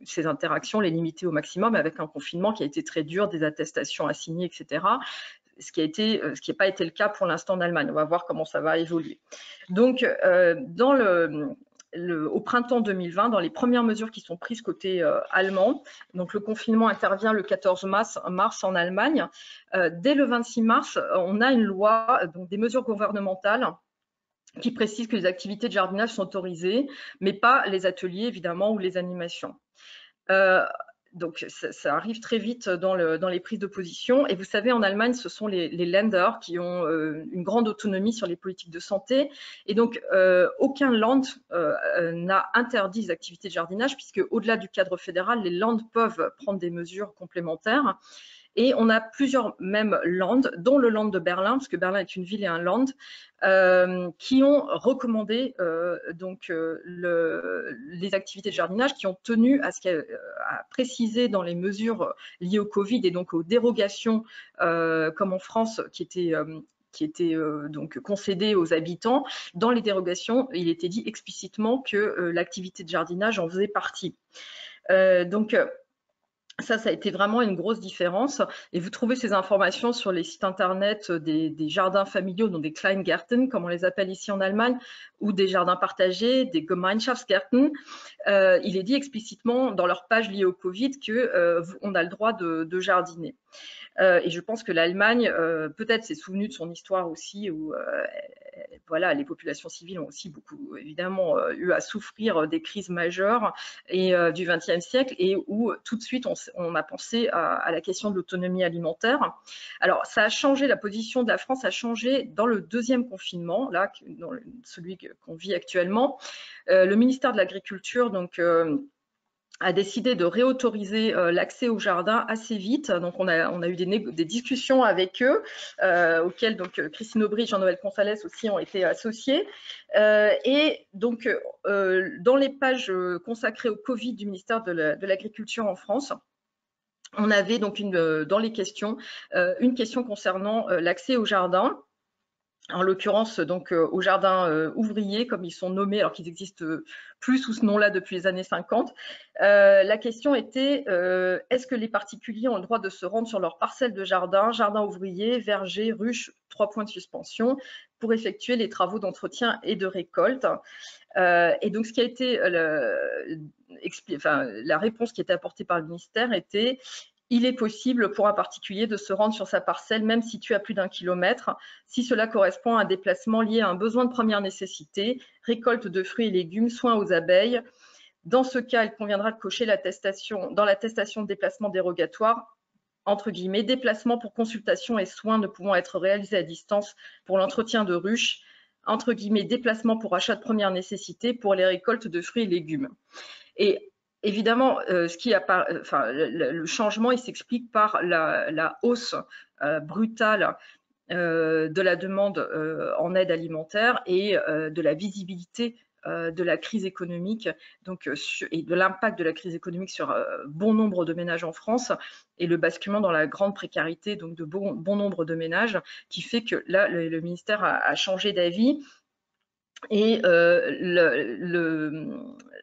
ces interactions, les limiter au maximum, avec un confinement qui a été très dur, des attestations à signer, etc. Ce qui n'a pas été le cas pour l'instant en Allemagne. On va voir comment ça va évoluer. Donc, au printemps 2020, dans les premières mesures qui sont prises côté allemand, donc le confinement intervient le 14 mars en Allemagne. Dès le 26 mars, on a une loi, donc des mesures gouvernementales, qui précise que les activités de jardinage sont autorisées, mais pas les ateliers, évidemment, ou les animations. Donc, ça arrive très vite dans les prises de position. Et vous savez, en Allemagne, ce sont les Länder qui ont une grande autonomie sur les politiques de santé. Et donc, aucun Land n'a interdit les activités de jardinage, puisque au-delà du cadre fédéral, les Lands peuvent prendre des mesures complémentaires. Et on a plusieurs même Land, dont le Land de Berlin, parce que Berlin est une ville et un Land, qui ont recommandé les activités de jardinage, qui ont tenu à préciser dans les mesures liées au Covid et donc aux dérogations, comme en France, qui étaient donc concédées aux habitants. Dans les dérogations, il était dit explicitement que l'activité de jardinage en faisait partie. Ça a été vraiment une grosse différence. Et vous trouvez ces informations sur les sites internet des jardins familiaux, donc des Kleingärten, comme on les appelle ici en Allemagne, ou des jardins partagés, des Gemeinschaftsgärten. Il est dit explicitement dans leur page liée au Covid qu'on a le droit de jardiner. Et je pense que l'Allemagne, peut-être s'est souvenue de son histoire aussi, où voilà, les populations civiles ont aussi beaucoup, évidemment, eu à souffrir des crises majeures du XXe siècle, et où tout de suite on a pensé à la question de l'autonomie alimentaire. Alors, ça a changé, la position de la France a changé dans le deuxième confinement, là, dans celui qu'on vit actuellement. Le ministère de l'Agriculture, donc, a décidé de réautoriser l'accès au jardin assez vite. Donc, on a eu des discussions avec eux, auxquelles donc Christine Aubry et Jean-Noël Consalès aussi ont été associés. Et donc, dans les pages consacrées au Covid du ministère de l'Agriculture en France, on avait donc dans les questions une question concernant l'accès au jardin. En l'occurrence, donc, aux jardins ouvriers, comme ils sont nommés, alors qu'ils n'existent plus sous ce nom-là depuis les années 50. La question était, est-ce que les particuliers ont le droit de se rendre sur leur parcelle de jardin, jardin ouvrier, verger, ruche, 3 points de suspension, pour effectuer les travaux d'entretien et de récolte. Et donc, ce qui a été la réponse qui était apportée par le ministère était: il est possible pour un particulier de se rendre sur sa parcelle, même située à plus d'1 kilomètre, si cela correspond à un déplacement lié à un besoin de première nécessité, récolte de fruits et légumes, soins aux abeilles. Dans ce cas, il conviendra de cocher dans l'attestation de déplacement dérogatoire, entre guillemets, déplacement pour consultation et soins ne pouvant être réalisés à distance pour l'entretien de ruches, entre guillemets, déplacement pour achat de première nécessité pour les récoltes de fruits et légumes. Et évidemment, le changement, il s'explique par la hausse brutale de la demande en aide alimentaire et de la visibilité de la crise économique, donc, et de l'impact de la crise économique sur bon nombre de ménages en France, et le basculement dans la grande précarité, donc, de bon nombre de ménages, qui fait que là, le ministère a changé d'avis. Et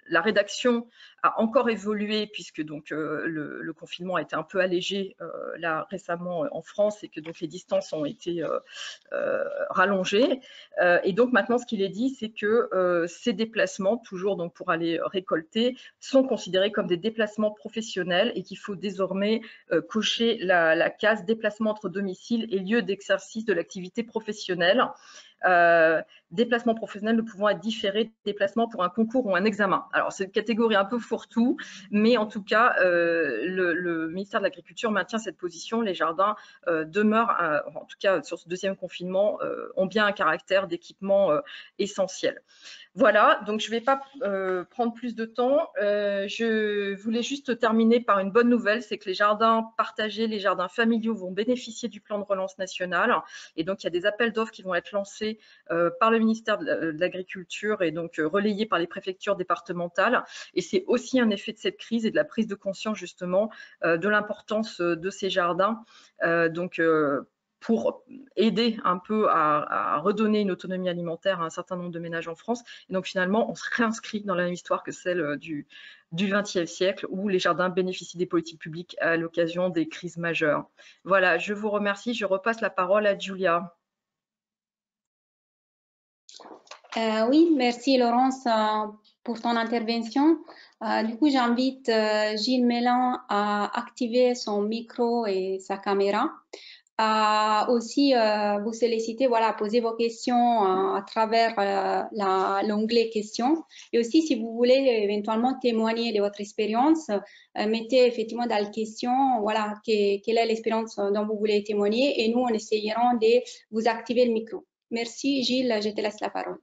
la rédaction a encore évolué, puisque donc le confinement a été un peu allégé là récemment en France, et que donc les distances ont été rallongées. Et donc maintenant, ce qu'il est dit, c'est que ces déplacements, toujours donc pour aller récolter, sont considérés comme des déplacements professionnels, et qu'il faut désormais cocher la case déplacement entre domicile et lieu d'exercice de l'activité professionnelle. déplacements professionnels ne pouvant être différés de déplacements pour un concours ou un examen. Alors, c'est une catégorie un peu fourre-tout, mais en tout cas, le ministère de l'Agriculture maintient cette position. Les jardins demeurent, en tout cas sur ce deuxième confinement, ont bien un caractère d'équipement essentiel. Voilà, donc je ne vais pas prendre plus de temps. Je voulais juste terminer par une bonne nouvelle, c'est que les jardins partagés, les jardins familiaux vont bénéficier du plan de relance national. Et donc, il y a des appels d'offres qui vont être lancés par le ministère de l'Agriculture et donc relayés par les préfectures départementales. Et c'est aussi un effet de cette crise et de la prise de conscience justement de l'importance de ces jardins. Pour aider un peu à redonner une autonomie alimentaire à un certain nombre de ménages en France. Et donc finalement, on se réinscrit dans la même histoire que celle du XXe siècle, où les jardins bénéficient des politiques publiques à l'occasion des crises majeures. Voilà, je vous remercie. Je repasse la parole à Julia. Oui, merci Laurence pour ton intervention. Du coup, j'invite Gilles Mélin à activer son micro et sa caméra. Aussi vous solliciter, voilà, poser vos questions à travers l'onglet questions. Et aussi, si vous voulez éventuellement témoigner de votre expérience, mettez effectivement dans les questions, voilà, quelle est l'expérience dont vous voulez témoigner, et nous, on essayera de vous activer le micro. Merci, Gilles, je te laisse la parole.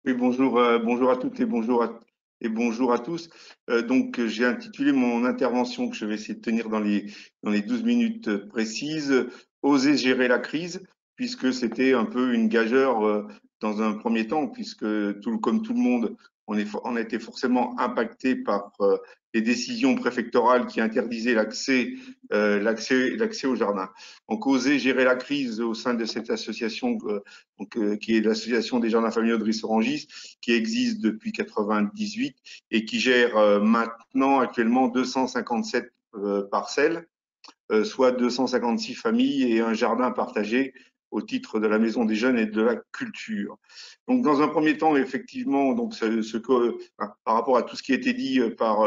Oui, bonjour, bonjour à toutes et bonjour à tous. Donc, j'ai intitulé mon intervention que je vais essayer de tenir dans les 12 minutes précises, « Oser gérer la crise », puisque c'était un peu une gageure dans un premier temps, puisque comme tout le monde, on a été forcément impacté par les décisions préfectorales qui interdisaient l'accès au jardin. Donc, oser gérer la crise au sein de cette association, qui est l'association des jardins familiaux de Ris-Orangis, qui existe depuis 1998 et qui gère maintenant actuellement 257 parcelles, soit 256 familles et un jardin partagé au titre de la Maison des Jeunes et de la Culture. Donc, dans un premier temps, effectivement, donc par rapport à tout ce qui a été dit par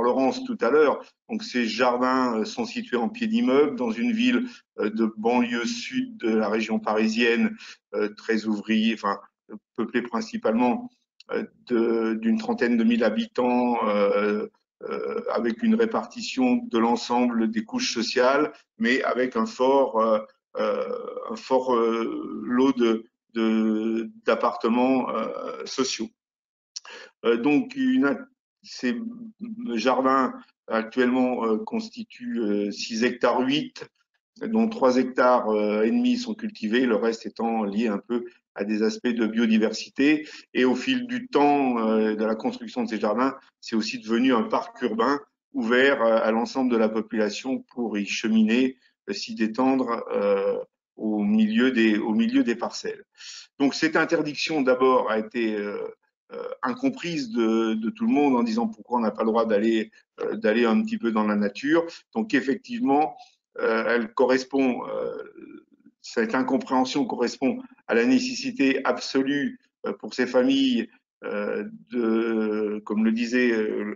Laurence tout à l'heure, donc ces jardins sont situés en pied d'immeuble dans une ville de banlieue sud de la région parisienne, très ouvrier, enfin peuplée principalement d'une trentaine de mille habitants, avec une répartition de l'ensemble des couches sociales, mais avec un fort lot d'appartements sociaux. Donc, ces jardins actuellement constituent 6 hectares 8, dont 3 hectares et demi sont cultivés, le reste étant lié un peu à des aspects de biodiversité. Et au fil du temps de la construction de ces jardins, c'est aussi devenu un parc urbain ouvert à l'ensemble de la population pour y cheminer, s'y détendre au milieu des parcelles. Donc cette interdiction d'abord a été incomprise de tout le monde en disant pourquoi on n'a pas le droit d'aller un petit peu dans la nature. Donc effectivement, elle correspond, cette incompréhension correspond à la nécessité absolue pour ces familles comme le disait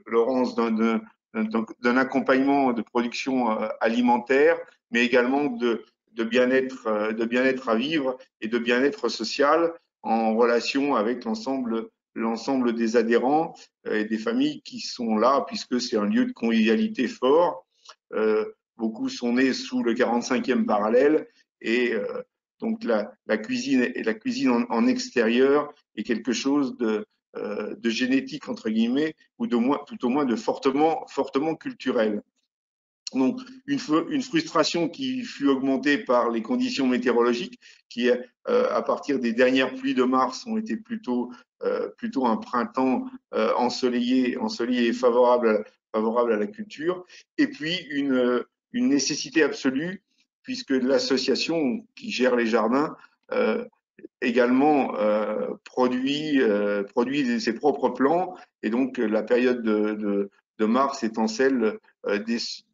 Laurence, d'un accompagnement de production alimentaire, mais également de bien-être à vivre et de bien-être social en relation avec l'ensemble des adhérents et des familles qui sont là, puisque c'est un lieu de convivialité fort. Beaucoup sont nés sous le 45e parallèle et donc la cuisine en extérieur est quelque chose de génétique entre guillemets, ou tout au moins de fortement culturel. Donc une frustration qui fut augmentée par les conditions météorologiques qui, à partir des dernières pluies de mars, ont été plutôt un printemps ensoleillé et favorable à la culture, et puis une nécessité absolue, puisque l'association qui gère les jardins également produit ses propres plants, et donc la période de mars étant celle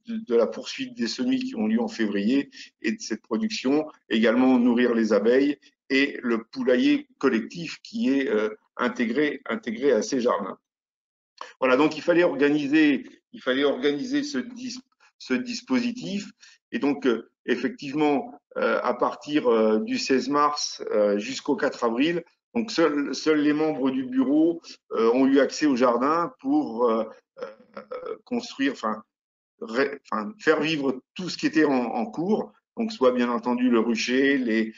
de la poursuite des semis qui ont lieu en février, et de cette production, également nourrir les abeilles et le poulailler collectif qui est intégré à ces jardins. Voilà, donc il fallait organiser ce dispositif, et donc effectivement à partir du 16 mars jusqu'au 4 avril, Donc, seuls les membres du bureau ont eu accès au jardin pour construire, faire vivre tout ce qui était en cours. Donc, soit bien entendu le rucher, les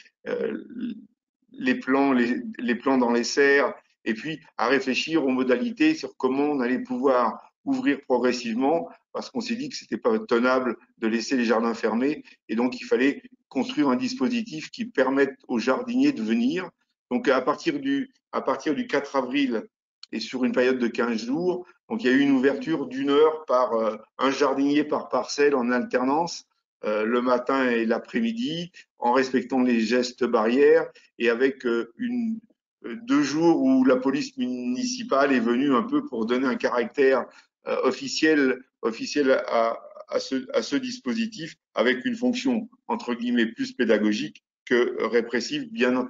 plants dans les serres, et puis à réfléchir aux modalités sur comment on allait pouvoir ouvrir progressivement, parce qu'on s'est dit que c'était pas tenable de laisser les jardins fermés, et donc il fallait construire un dispositif qui permette aux jardiniers de venir. Donc à partir du 4 avril et sur une période de 15 jours, donc il y a eu une ouverture d'1 heure par un jardinier par parcelle en alternance, le matin et l'après-midi, en respectant les gestes barrières et avec 2 jours où la police municipale est venue un peu pour donner un caractère officiel à ce dispositif, avec une fonction entre guillemets plus pédagogique que répressive, bien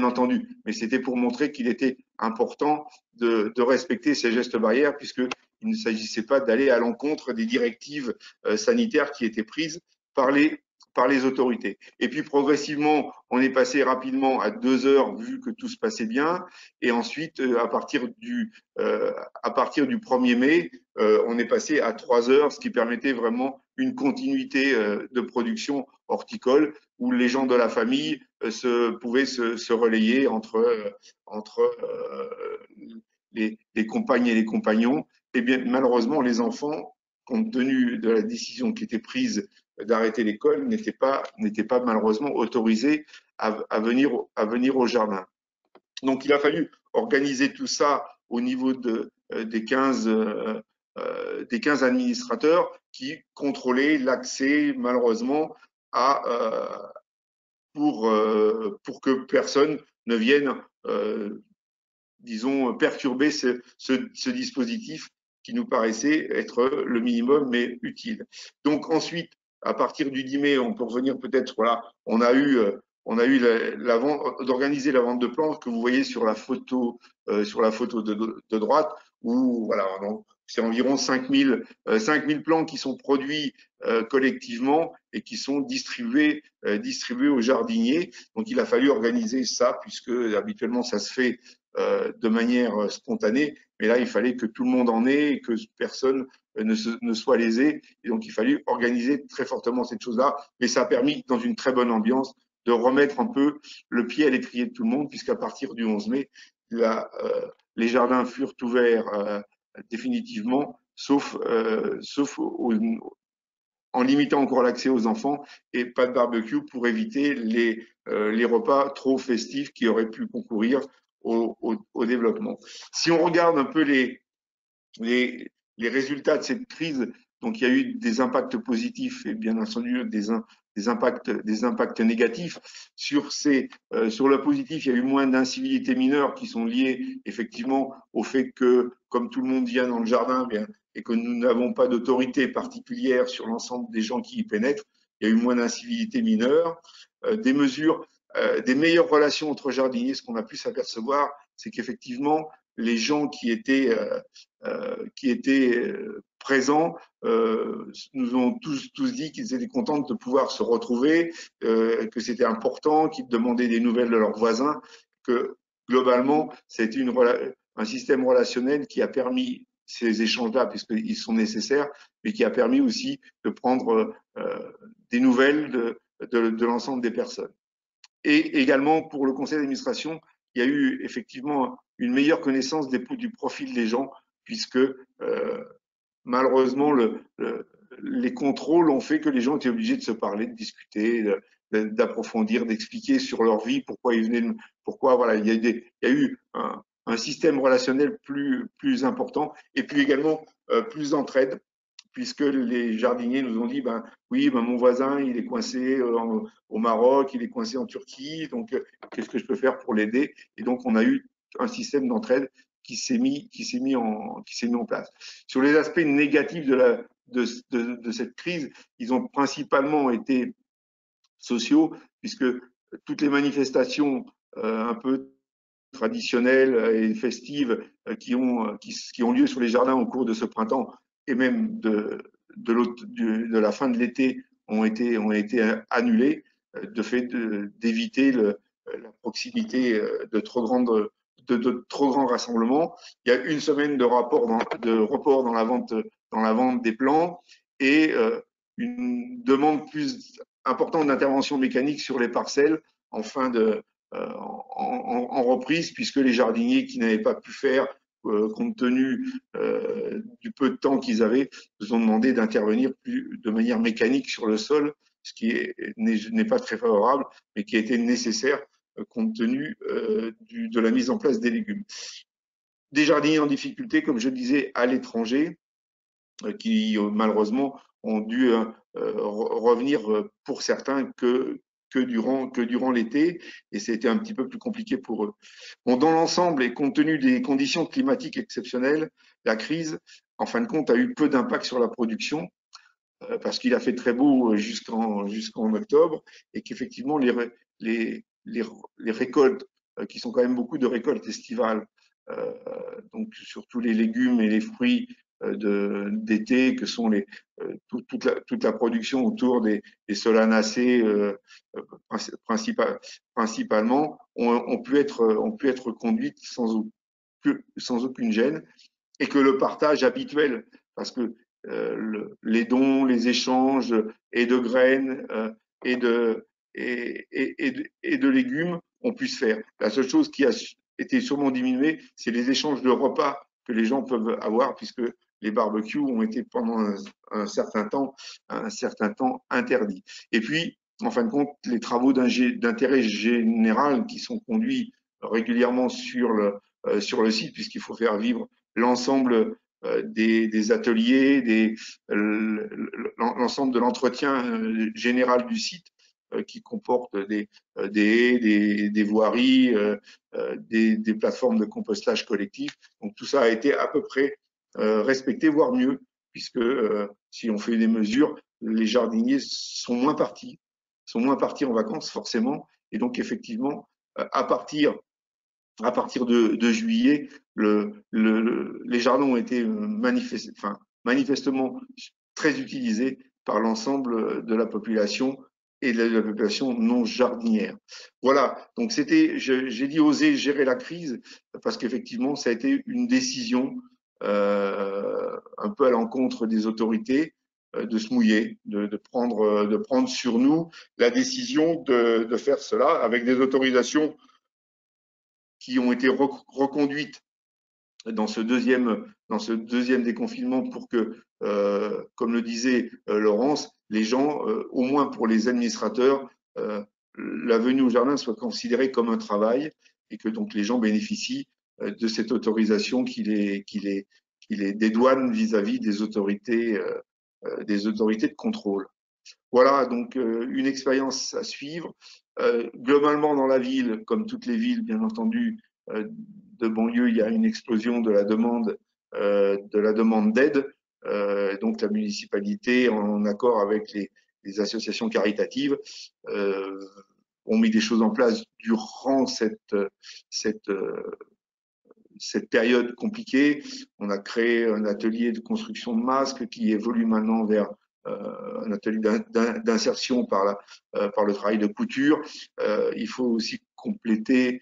entendu. Mais c'était pour montrer qu'il était important de respecter ces gestes barrières, puisqu'il ne s'agissait pas d'aller à l'encontre des directives sanitaires qui étaient prises par les autorités. Et puis progressivement, on est passé rapidement à 2 heures vu que tout se passait bien. Et ensuite, à partir du 1er mai, on est passé à 3 heures, ce qui permettait vraiment une continuité de production horticole où les gens de la famille pouvaient se relayer entre les compagnes et les compagnons. Et bien, malheureusement, les enfants, compte tenu de la décision qui était prise d'arrêter l'école, n'étaient pas malheureusement autorisés à venir au jardin. Donc, il a fallu organiser tout ça au niveau des 15 administrateurs qui contrôlaient l'accès, malheureusement, pour que personne ne vienne, disons, perturber ce dispositif qui nous paraissait être le minimum, mais utile. Donc ensuite, à partir du 10 mai, on peut revenir peut-être, voilà, on a eu d'organiser la vente de plantes que vous voyez sur la photo de droite, où voilà, c'est environ 5000 plants qui sont produits collectivement et qui sont distribués aux jardiniers. Donc il a fallu organiser ça, puisque habituellement ça se fait de manière spontanée, mais là il fallait que tout le monde en ait et que personne ne soit lésé, et donc il fallait organiser très fortement cette chose-là, mais ça a permis, dans une très bonne ambiance, de remettre un peu le pied à l'étrier de tout le monde, puisqu'à partir du 11 mai, les jardins furent ouverts définitivement, sauf en limitant encore l'accès aux enfants, et pas de barbecue pour éviter les repas trop festifs qui auraient pu concourir au développement. Si on regarde un peu les résultats de cette crise, donc il y a eu des impacts positifs et bien entendu des impacts négatifs. Sur le positif, il y a eu moins d'incivilités mineures qui sont liées effectivement au fait que, comme tout le monde vient dans le jardin, et que nous n'avons pas d'autorité particulière sur l'ensemble des gens qui y pénètrent, il y a eu moins d'incivilités mineures, des meilleures relations entre jardiniers. Ce qu'on a pu s'apercevoir, c'est qu'effectivement, les gens qui étaient présents nous ont tous dit qu'ils étaient contents de pouvoir se retrouver, que c'était important, qu'ils demandaient des nouvelles de leurs voisins, que globalement, c'était un système relationnel qui a permis ces échanges-là, puisqu'ils sont nécessaires, mais qui a permis aussi de prendre des nouvelles de l'ensemble des personnes. Et également, pour le conseil d'administration, il y a eu effectivement une meilleure connaissance du profil des gens, puisque malheureusement, les contrôles ont fait que les gens étaient obligés de se parler, de discuter, d'approfondir, d'expliquer sur leur vie pourquoi ils venaient, voilà, il y a eu un système relationnel plus important, et puis également plus d'entraide, puisque les jardiniers nous ont dit, oui, mon voisin, il est coincé au Maroc, il est coincé en Turquie, donc qu'est-ce que je peux faire pour l'aider? Et donc, on a eu un système d'entraide qui s'est mis en place. Sur les aspects négatifs de cette crise, ils ont principalement été sociaux, puisque toutes les manifestations un peu traditionnelles et festives qui ont lieu sur les jardins au cours de ce printemps et même de la fin de l'été ont été annulées, de fait d'éviter la proximité de trop grands rassemblements. Il y a une semaine de report dans la vente des plants et une demande plus importante d'intervention mécanique sur les parcelles en reprise, puisque les jardiniers qui n'avaient pas pu faire compte tenu du peu de temps qu'ils avaient, nous ont demandé d'intervenir de manière mécanique sur le sol, ce qui n'est pas très favorable, mais qui a été nécessaire compte tenu de la mise en place des légumes. Des jardiniers en difficulté, comme je disais, à l'étranger, qui malheureusement ont dû revenir pour certains que durant l'été, et c'était un petit peu plus compliqué pour eux. Bon, dans l'ensemble, et compte tenu des conditions climatiques exceptionnelles, la crise, en fin de compte, a eu peu d'impact sur la production, parce qu'il a fait très beau jusqu'en octobre, et qu'effectivement, les récoltes, qui sont quand même beaucoup de récoltes estivales, donc surtout les légumes et les fruits d'été, que sont toute la production autour des solanacées principalement, ont pu être conduites sans aucune gêne, et que le partage habituel, parce que les dons, les échanges et de graines et de légumes ont pu se faire. La seule chose qui a été sûrement diminuée, c'est les échanges de repas que les gens peuvent avoir, puisque les barbecues ont été pendant un certain temps interdits. Et puis, en fin de compte, les travaux d'intérêt général qui sont conduits régulièrement sur le site, puisqu'il faut faire vivre l'ensemble des ateliers, l'ensemble de l'entretien général du site, qui comporte des haies, des voiries, des plateformes de compostage collectif. Donc tout ça a été à peu près respecté, voire mieux, puisque si on fait des mesures, les jardiniers sont moins partis en vacances forcément, et donc effectivement, à partir de juillet, les jardins ont été manifestement très utilisés par l'ensemble de la population et de la population non jardinière. Voilà, donc j'ai dit oser gérer la crise, parce qu'effectivement, ça a été une décision un peu à l'encontre des autorités, de se mouiller, de prendre sur nous la décision de faire cela avec des autorisations qui ont été reconduites dans ce deuxième déconfinement, pour que, comme le disait Laurence, les gens, au moins pour les administrateurs, la venue au jardin soit considérée comme un travail, et que donc les gens bénéficient de cette autorisation qui les dédouane vis-à-vis des autorités de contrôle. Voilà, donc une expérience à suivre. Globalement, dans la ville, comme toutes les villes, bien entendu, de banlieue, il y a une explosion de la demande d'aide. Donc la municipalité, en accord avec les associations caritatives, ont mis des choses en place durant cette période compliquée. On a créé un atelier de construction de masques qui évolue maintenant vers un atelier d'insertion par le travail de couture. Il faut aussi compléter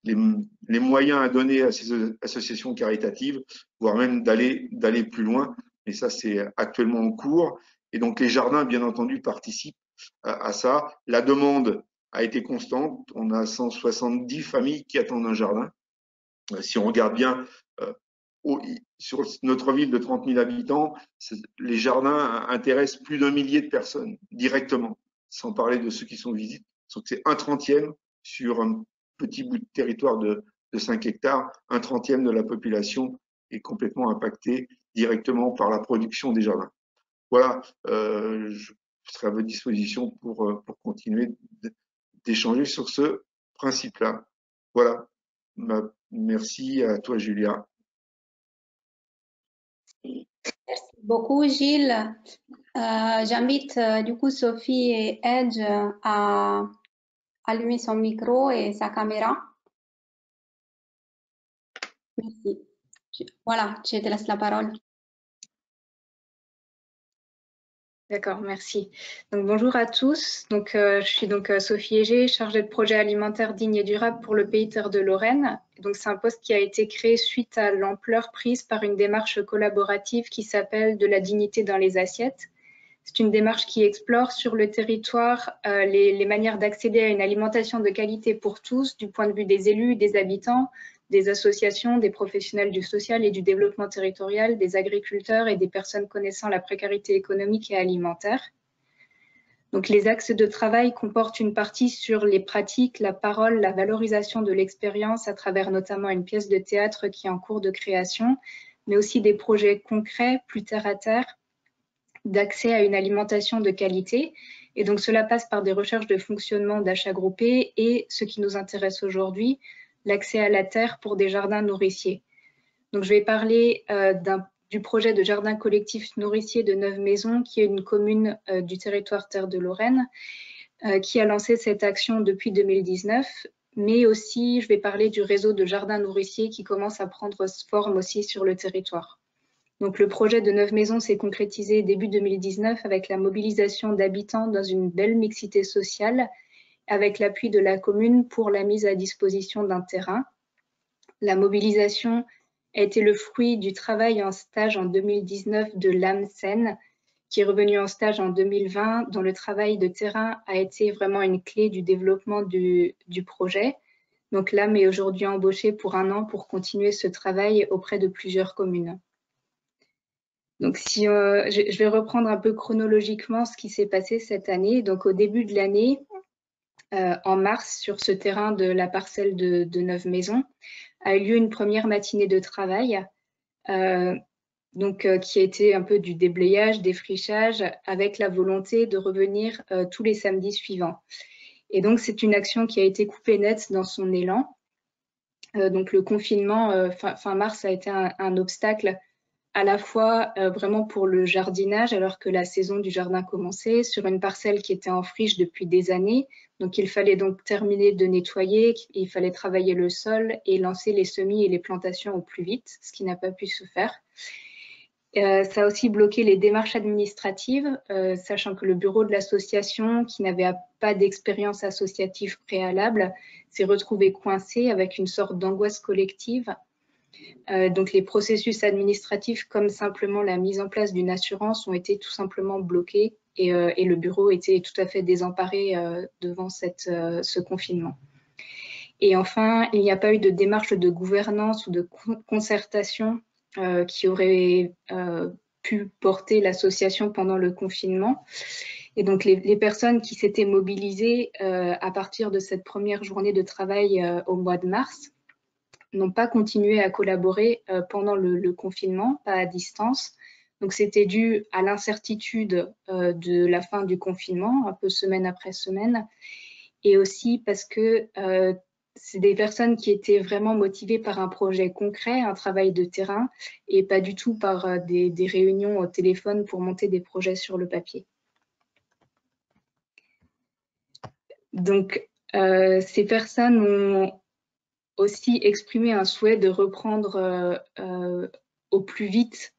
les moyens à donner à ces associations caritatives, voire même d'aller plus loin. Et ça, c'est actuellement en cours. Et donc, les jardins, bien entendu, participent à ça. La demande a été constante. On a 170 familles qui attendent un jardin. Si on regarde bien, sur notre ville de 30 000 habitants, les jardins intéressent plus d'1 millier de personnes directement, sans parler de ceux qui sont visites. Donc c'est 1/30 sur un petit bout de territoire de 5 hectares, 1/30 de la population est complètement impactée directement par la production des jardins. Voilà, je serai à votre disposition pour continuer d'échanger sur ce principe-là. Voilà. Merci à toi, Julia. Merci beaucoup, Gilles. J'invite du coup Sophie et Edge à allumer son micro et sa caméra. Merci. Voilà, je te laisse la parole. D'accord, merci. Donc, bonjour à tous. Donc, je suis Sophie Égé, chargée de projet alimentaire digne et durable pour le Pays Terre de Lorraine. Donc, c'est un poste qui a été créé suite à l'ampleur prise par une démarche collaborative qui s'appelle de la dignité dans les assiettes. C'est une démarche qui explore sur le territoire les manières d'accéder à une alimentation de qualité pour tous, du point de vue des élus, des habitants, des associations, des professionnels du social et du développement territorial, des agriculteurs et des personnes connaissant la précarité économique et alimentaire. Donc, les axes de travail comportent une partie sur les pratiques, la parole, la valorisation de l'expérience à travers notamment une pièce de théâtre qui est en cours de création, mais aussi des projets concrets, plus terre à terre, d'accès à une alimentation de qualité. Et donc, cela passe par des recherches de fonctionnement d'achat groupé et, ce qui nous intéresse aujourd'hui, l'accès à la terre pour des jardins nourriciers. Donc, je vais parler du projet de jardin collectif nourricier de Neuve Maisons, qui est une commune du territoire Terre de Lorraine, qui a lancé cette action depuis 2019. Mais aussi, je vais parler du réseau de jardins nourriciers qui commence à prendre forme aussi sur le territoire. Donc, le projet de Neuve Maisons s'est concrétisé début 2019 avec la mobilisation d'habitants dans une belle mixité sociale, avec l'appui de la commune pour la mise à disposition d'un terrain. La mobilisation a été le fruit du travail en stage en 2019 de l'AMSEN, qui est revenu en stage en 2020, dont le travail de terrain a été vraiment une clé du développement du projet. Donc, l'AM est aujourd'hui embauché pour 1 an pour continuer ce travail auprès de plusieurs communes. Donc, si je vais reprendre un peu chronologiquement ce qui s'est passé cette année. Donc, au début de l'année, en mars, sur ce terrain de la parcelle de Neuve Maisons, a eu lieu une première matinée de travail, qui a été un peu du déblayage, défrichage, avec la volonté de revenir tous les samedis suivants. Et donc, c'est une action qui a été coupée nette dans son élan. Donc, le confinement fin mars a été un obstacle à la fois vraiment pour le jardinage, alors que la saison du jardin commençait, sur une parcelle qui était en friche depuis des années. Donc, il fallait donc terminer de nettoyer, il fallait travailler le sol et lancer les semis et les plantations au plus vite, ce qui n'a pas pu se faire. Ça a aussi bloqué les démarches administratives, sachant que le bureau de l'association, qui n'avait pas d'expérience associative préalable, s'est retrouvé coincé avec une sorte d'angoisse collective. Donc, les processus administratifs, comme simplement la mise en place d'une assurance, ont été tout simplement bloqués et le bureau était tout à fait désemparé devant ce confinement. Et enfin, il n'y a pas eu de démarche de gouvernance ou de concertation qui aurait pu porter l'association pendant le confinement. Et donc, les personnes qui s'étaient mobilisées à partir de cette première journée de travail au mois de mars n'ont pas continué à collaborer pendant le confinement, pas à distance. Donc, c'était dû à l'incertitude de la fin du confinement, un peu semaine après semaine, et aussi parce que c'est des personnes qui étaient vraiment motivées par un projet concret, un travail de terrain, et pas du tout par des réunions au téléphone pour monter des projets sur le papier. Donc, ces personnes ont aussi exprimé un souhait de reprendre au plus vite.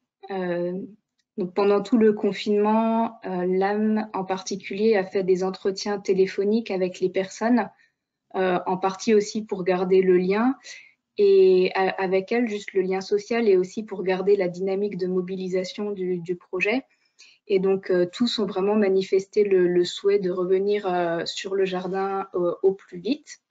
Donc pendant tout le confinement, l'AM en particulier a fait des entretiens téléphoniques avec les personnes, en partie aussi pour garder le lien, et avec elles, juste le lien social, et aussi pour garder la dynamique de mobilisation du projet. Et donc, tous ont vraiment manifesté le souhait de revenir sur le jardin au plus vite.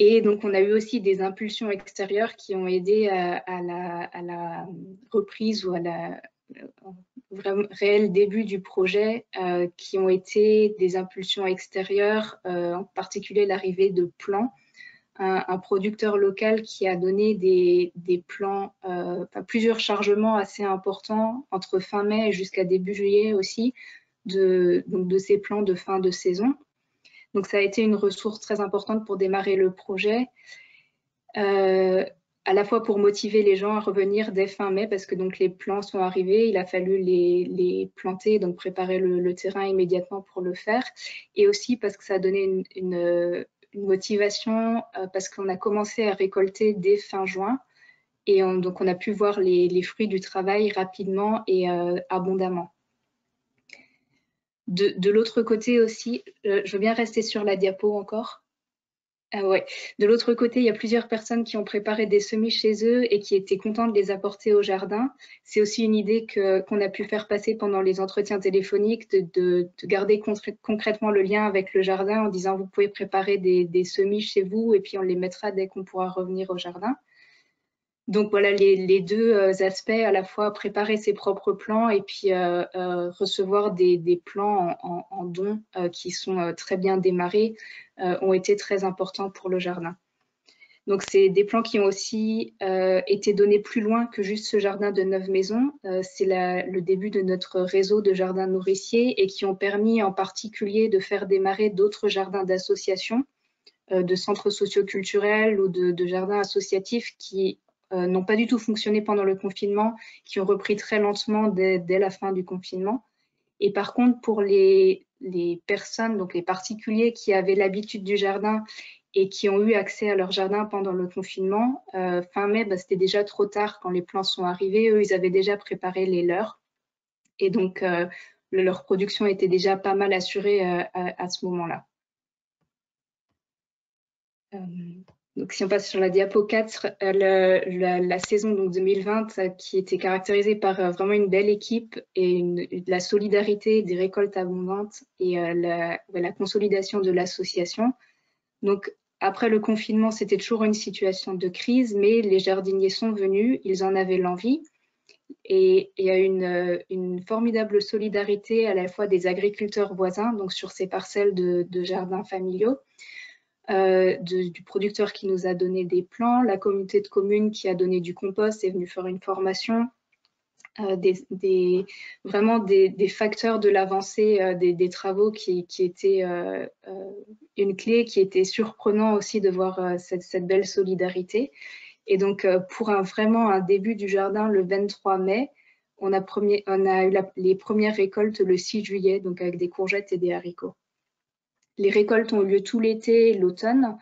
Et donc, on a eu aussi des impulsions extérieures qui ont aidé à la reprise ou à réel début du projet, qui ont été des impulsions extérieures, en particulier l'arrivée de Plants, un producteur local qui a donné des plants, plusieurs chargements assez importants entre fin mai et jusqu'à début juillet aussi, de ces plants de fin de saison. Donc, ça a été une ressource très importante pour démarrer le projet, à la fois pour motiver les gens à revenir dès fin mai, parce que donc les plants sont arrivés, il a fallu les planter, donc préparer le terrain immédiatement pour le faire, et aussi parce que ça a donné une motivation, parce qu'on a commencé à récolter dès fin juin, Et donc, on a pu voir les fruits du travail rapidement et abondamment. De l'autre côté aussi, je veux bien rester sur la diapo encore. Ouais. De l'autre côté, il y a plusieurs personnes qui ont préparé des semis chez eux et qui étaient contents de les apporter au jardin. C'est aussi une idée qu'on a pu faire passer pendant les entretiens téléphoniques, de garder concrètement le lien avec le jardin en disant vous pouvez préparer des semis chez vous et puis on les mettra dès qu'on pourra revenir au jardin. Donc voilà les deux aspects, à la fois préparer ses propres plants et puis recevoir des plants en don qui sont très bien démarrés ont été très importants pour le jardin. Donc c'est des plants qui ont aussi été donnés plus loin que juste ce jardin de 9 maisons. C'est le début de notre réseau de jardins nourriciers et qui ont permis en particulier de faire démarrer d'autres jardins d'associations, de centres socioculturels ou de jardins associatifs qui n'ont pas du tout fonctionné pendant le confinement, qui ont repris très lentement dès la fin du confinement. Et par contre, pour les personnes, donc les particuliers qui avaient l'habitude du jardin et qui ont eu accès à leur jardin pendant le confinement, fin mai, c'était déjà trop tard quand les plants sont arrivés. Eux, ils avaient déjà préparé les leurs. Et donc, leur production était déjà pas mal assurée à ce moment-là. Donc, si on passe sur la diapo 4, la saison donc 2020 qui était caractérisée par vraiment une belle équipe et de la solidarité, des récoltes abondantes et la consolidation de l'association. Donc, après le confinement, c'était toujours une situation de crise, mais les jardiniers sont venus, ils en avaient l'envie. Et il y a une formidable solidarité à la fois des agriculteurs voisins, donc sur ces parcelles de jardins familiaux, du producteur qui nous a donné des plants, la communauté de communes qui a donné du compost est venue faire une formation, vraiment des facteurs de l'avancée des travaux qui étaient une clé, qui était surprenant aussi de voir cette belle solidarité. Et donc, pour vraiment un début du jardin le 23 mai, on a eu les premières récoltes le 6 juillet, donc avec des courgettes et des haricots. Les récoltes ont eu lieu tout l'été et l'automne.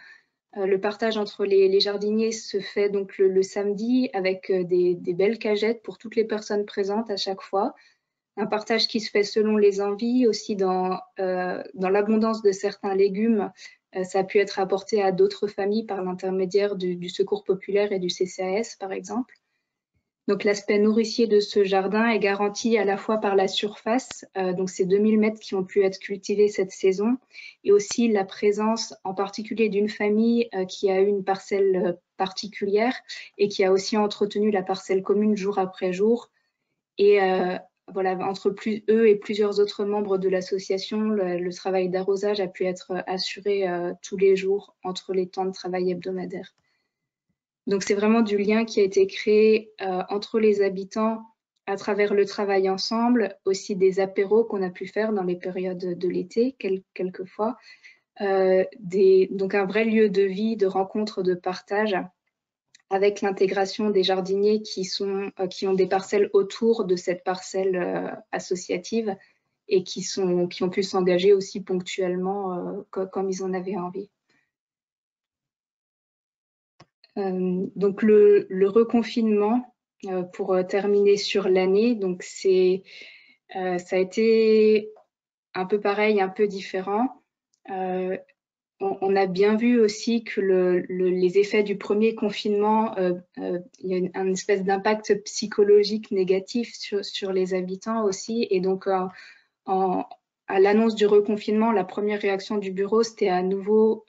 Le partage entre les jardiniers se fait donc le samedi avec des belles cagettes pour toutes les personnes présentes à chaque fois. Un partage qui se fait selon les envies, aussi dans l'abondance de certains légumes. Ça a pu être apporté à d'autres familles par l'intermédiaire du Secours populaire et du CCAS, par exemple. Donc l'aspect nourricier de ce jardin est garanti à la fois par la surface, donc ces 2000 mètres qui ont pu être cultivés cette saison, et aussi la présence en particulier d'une famille qui a eu une parcelle particulière et qui a aussi entretenu la parcelle commune jour après jour. Et voilà, entre eux et plusieurs autres membres de l'association, le travail d'arrosage a pu être assuré tous les jours entre les temps de travail hebdomadaires. Donc, c'est vraiment du lien qui a été créé entre les habitants à travers le travail ensemble, aussi des apéros qu'on a pu faire dans les périodes de l'été, quelquefois. Donc, un vrai lieu de vie, de rencontre, de partage, avec l'intégration des jardiniers qui ont des parcelles autour de cette parcelle associative et qui ont pu s'engager aussi ponctuellement comme ils en avaient envie. Donc le reconfinement, pour terminer sur l'année, donc ça a été un peu pareil, un peu différent. On a bien vu aussi que les effets du premier confinement, il y a une espèce d'impact psychologique négatif sur les habitants aussi. Et donc, à l'annonce du reconfinement, la première réaction du bureau, c'était à nouveau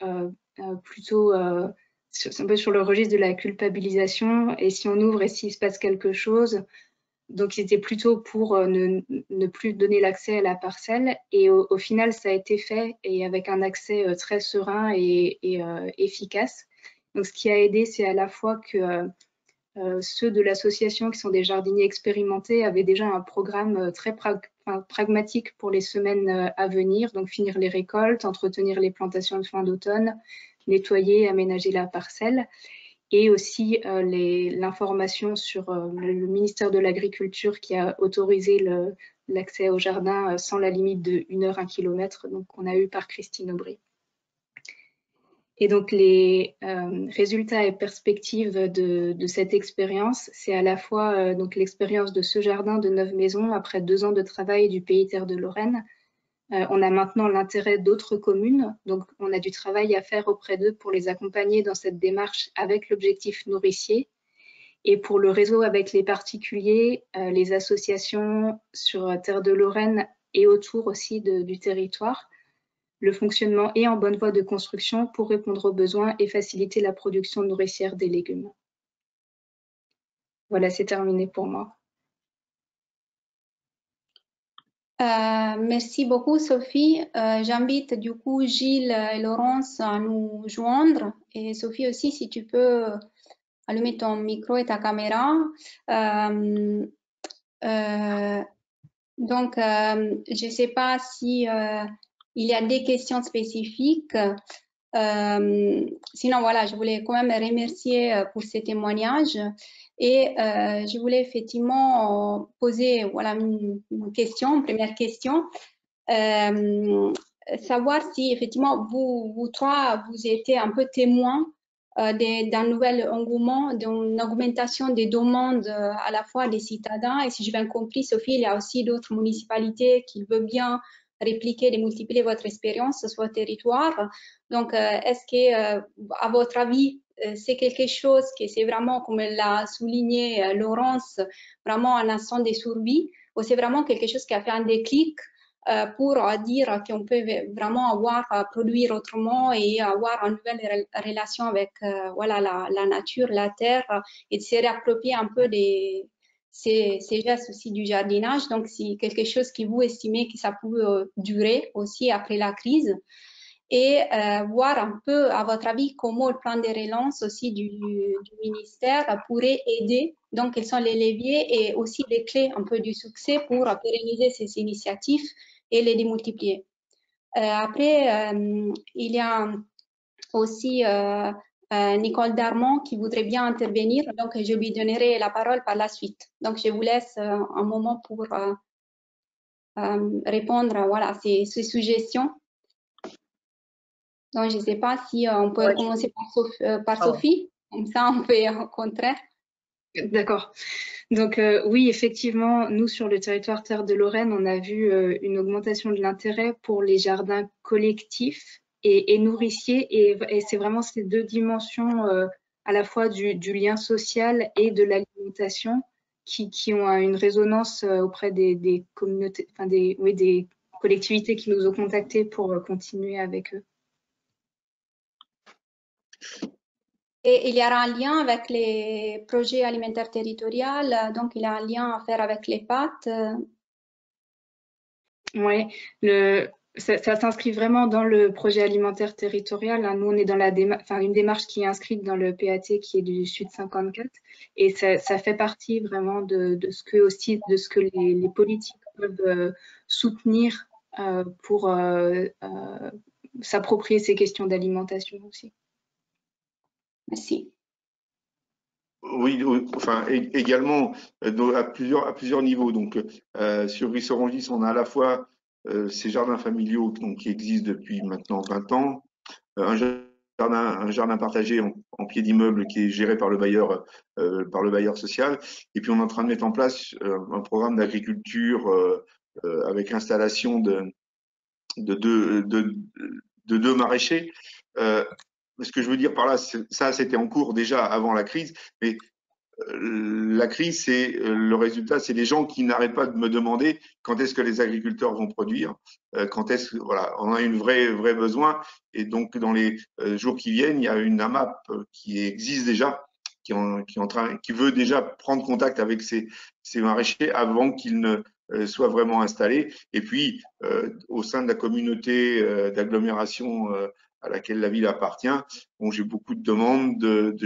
plutôt un peu sur le registre de la culpabilisation. Et si on ouvre et s'il se passe quelque chose, donc c'était plutôt pour ne plus donner l'accès à la parcelle. Et au final, ça a été fait et avec un accès très serein et efficace. Donc ce qui a aidé, c'est à la fois que ceux de l'association qui sont des jardiniers expérimentés avaient déjà un programme très pragmatique pour les semaines à venir, donc finir les récoltes, entretenir les plantations de fin d'automne, nettoyer, aménager la parcelle, et aussi l'information sur le ministère de l'Agriculture qui a autorisé l'accès au jardin sans la limite de 1 heure 1 km, donc qu'on a eu par Christine Aubry. Et donc, les résultats et perspectives de cette expérience, c'est à la fois donc l'expérience de ce jardin de 9 maisons après 2 ans de travail du Pays Terre de Lorraine. On a maintenant l'intérêt d'autres communes, donc on a du travail à faire auprès d'eux pour les accompagner dans cette démarche avec l'objectif nourricier. Et pour le réseau avec les particuliers, les associations sur Terre de Lorraine et autour aussi du territoire, le fonctionnement est en bonne voie de construction pour répondre aux besoins et faciliter la production nourricière des légumes. Voilà, c'est terminé pour moi. Merci beaucoup, Sophie. J'invite du coup Gilles et Laurence à nous joindre. Et Sophie aussi, si tu peux allumer ton micro et ta caméra. Donc, je ne sais pas si il y a des questions spécifiques. Sinon, voilà, je voulais quand même remercier pour ces témoignages et je voulais effectivement poser voilà, une première question, savoir si effectivement vous trois, vous étiez un peu témoins d'un nouvel engouement, d'une augmentation des demandes à la fois des citadins. Et si j'ai bien compris, Sophie, il y a aussi d'autres municipalités qui veulent bien répliquer, démultiplier votre expérience sur le territoire. Donc, est-ce que, à votre avis, c'est quelque chose que c'est vraiment, comme l'a souligné Laurence, vraiment un instant de survie, ou c'est vraiment quelque chose qui a fait un déclic pour dire qu'on peut vraiment produire autrement et avoir une nouvelle relation avec voilà, la nature, la terre, et de se réapproprier un peu ces gestes aussi du jardinage. Donc, c'est quelque chose que vous estimez que ça peut durer aussi après la crise. Et voir un peu, à votre avis, comment le plan de relance aussi du ministère pourrait aider. Donc, quels sont les leviers et aussi les clés un peu du succès pour pérenniser ces initiatives et les démultiplier. Après, il y a aussi Nicole Darmon qui voudrait bien intervenir, donc je lui donnerai la parole par la suite. Donc, je vous laisse un moment pour répondre voilà, à ces suggestions. Donc, je ne sais pas si on peut commencer par Sophie, comme ça on fait au contraire. D'accord. Donc oui, effectivement, nous sur le territoire Terre de Lorraine, on a vu une augmentation de l'intérêt pour les jardins collectifs et nourriciers. Et c'est vraiment ces deux dimensions à la fois du lien social et de l'alimentation qui ont une résonance auprès des communautés, enfin des collectivités qui nous ont contactés pour continuer avec eux. Et il y aura un lien avec les projets alimentaires territoriaux, donc il y a un lien à faire avec les pâtes. Oui, ça s'inscrit vraiment dans le projet alimentaire territorial. Nous, on est dans une démarche qui est inscrite dans le PAT qui est du Sud 54. Et ça fait partie vraiment de ce que les politiques peuvent soutenir pour s'approprier ces questions d'alimentation aussi. Merci. Oui, enfin également à plusieurs niveaux. Donc sur Rissorangis, on a à la fois ces jardins familiaux donc, qui existent depuis maintenant 20 ans, un jardin partagé en pied d'immeuble qui est géré par le bailleur social. Et puis on est en train de mettre en place un programme d'agriculture avec installation de deux maraîchers. Ce que je veux dire par là, ça c'était en cours déjà avant la crise, mais la crise, c'est le résultat, c'est les gens qui n'arrêtent pas de me demander quand est-ce que les agriculteurs vont produire, quand est-ce que voilà, on a une vrai besoin, et donc dans les jours qui viennent, il y a une AMAP qui existe déjà, qui veut déjà prendre contact avec ces maraîchers avant qu'ils ne soient vraiment installés, et puis au sein de la communauté d'agglomération à laquelle la ville appartient, bon, j'ai beaucoup de demandes de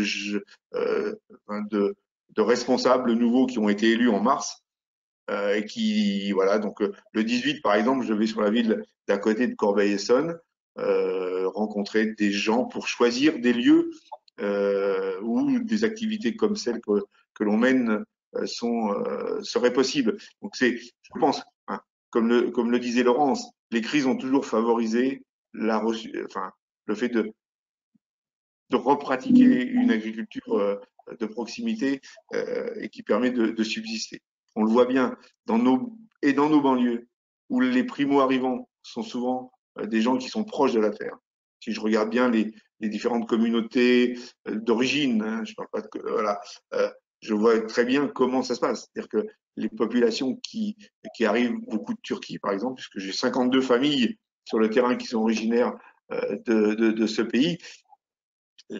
responsables nouveaux qui ont été élus en mars et qui voilà donc le 18 par exemple je vais sur la ville d'à côté de Corbeil-Essonnes rencontrer des gens pour choisir des lieux où des activités comme celles que l'on mène seraient possibles. Donc c'est, je pense, hein, comme le disait Laurence, les crises ont toujours favorisé le fait de repratiquer une agriculture de proximité et qui permet de subsister. On le voit bien dans nos banlieues, où les primo-arrivants sont souvent des gens qui sont proches de la terre. Si je regarde bien les différentes communautés d'origine, hein, je parle pas de voilà, je vois très bien comment ça se passe. C'est-à-dire que les populations qui arrivent, beaucoup de Turquie par exemple, puisque j'ai 52 familles sur le terrain qui sont originaires de ce pays.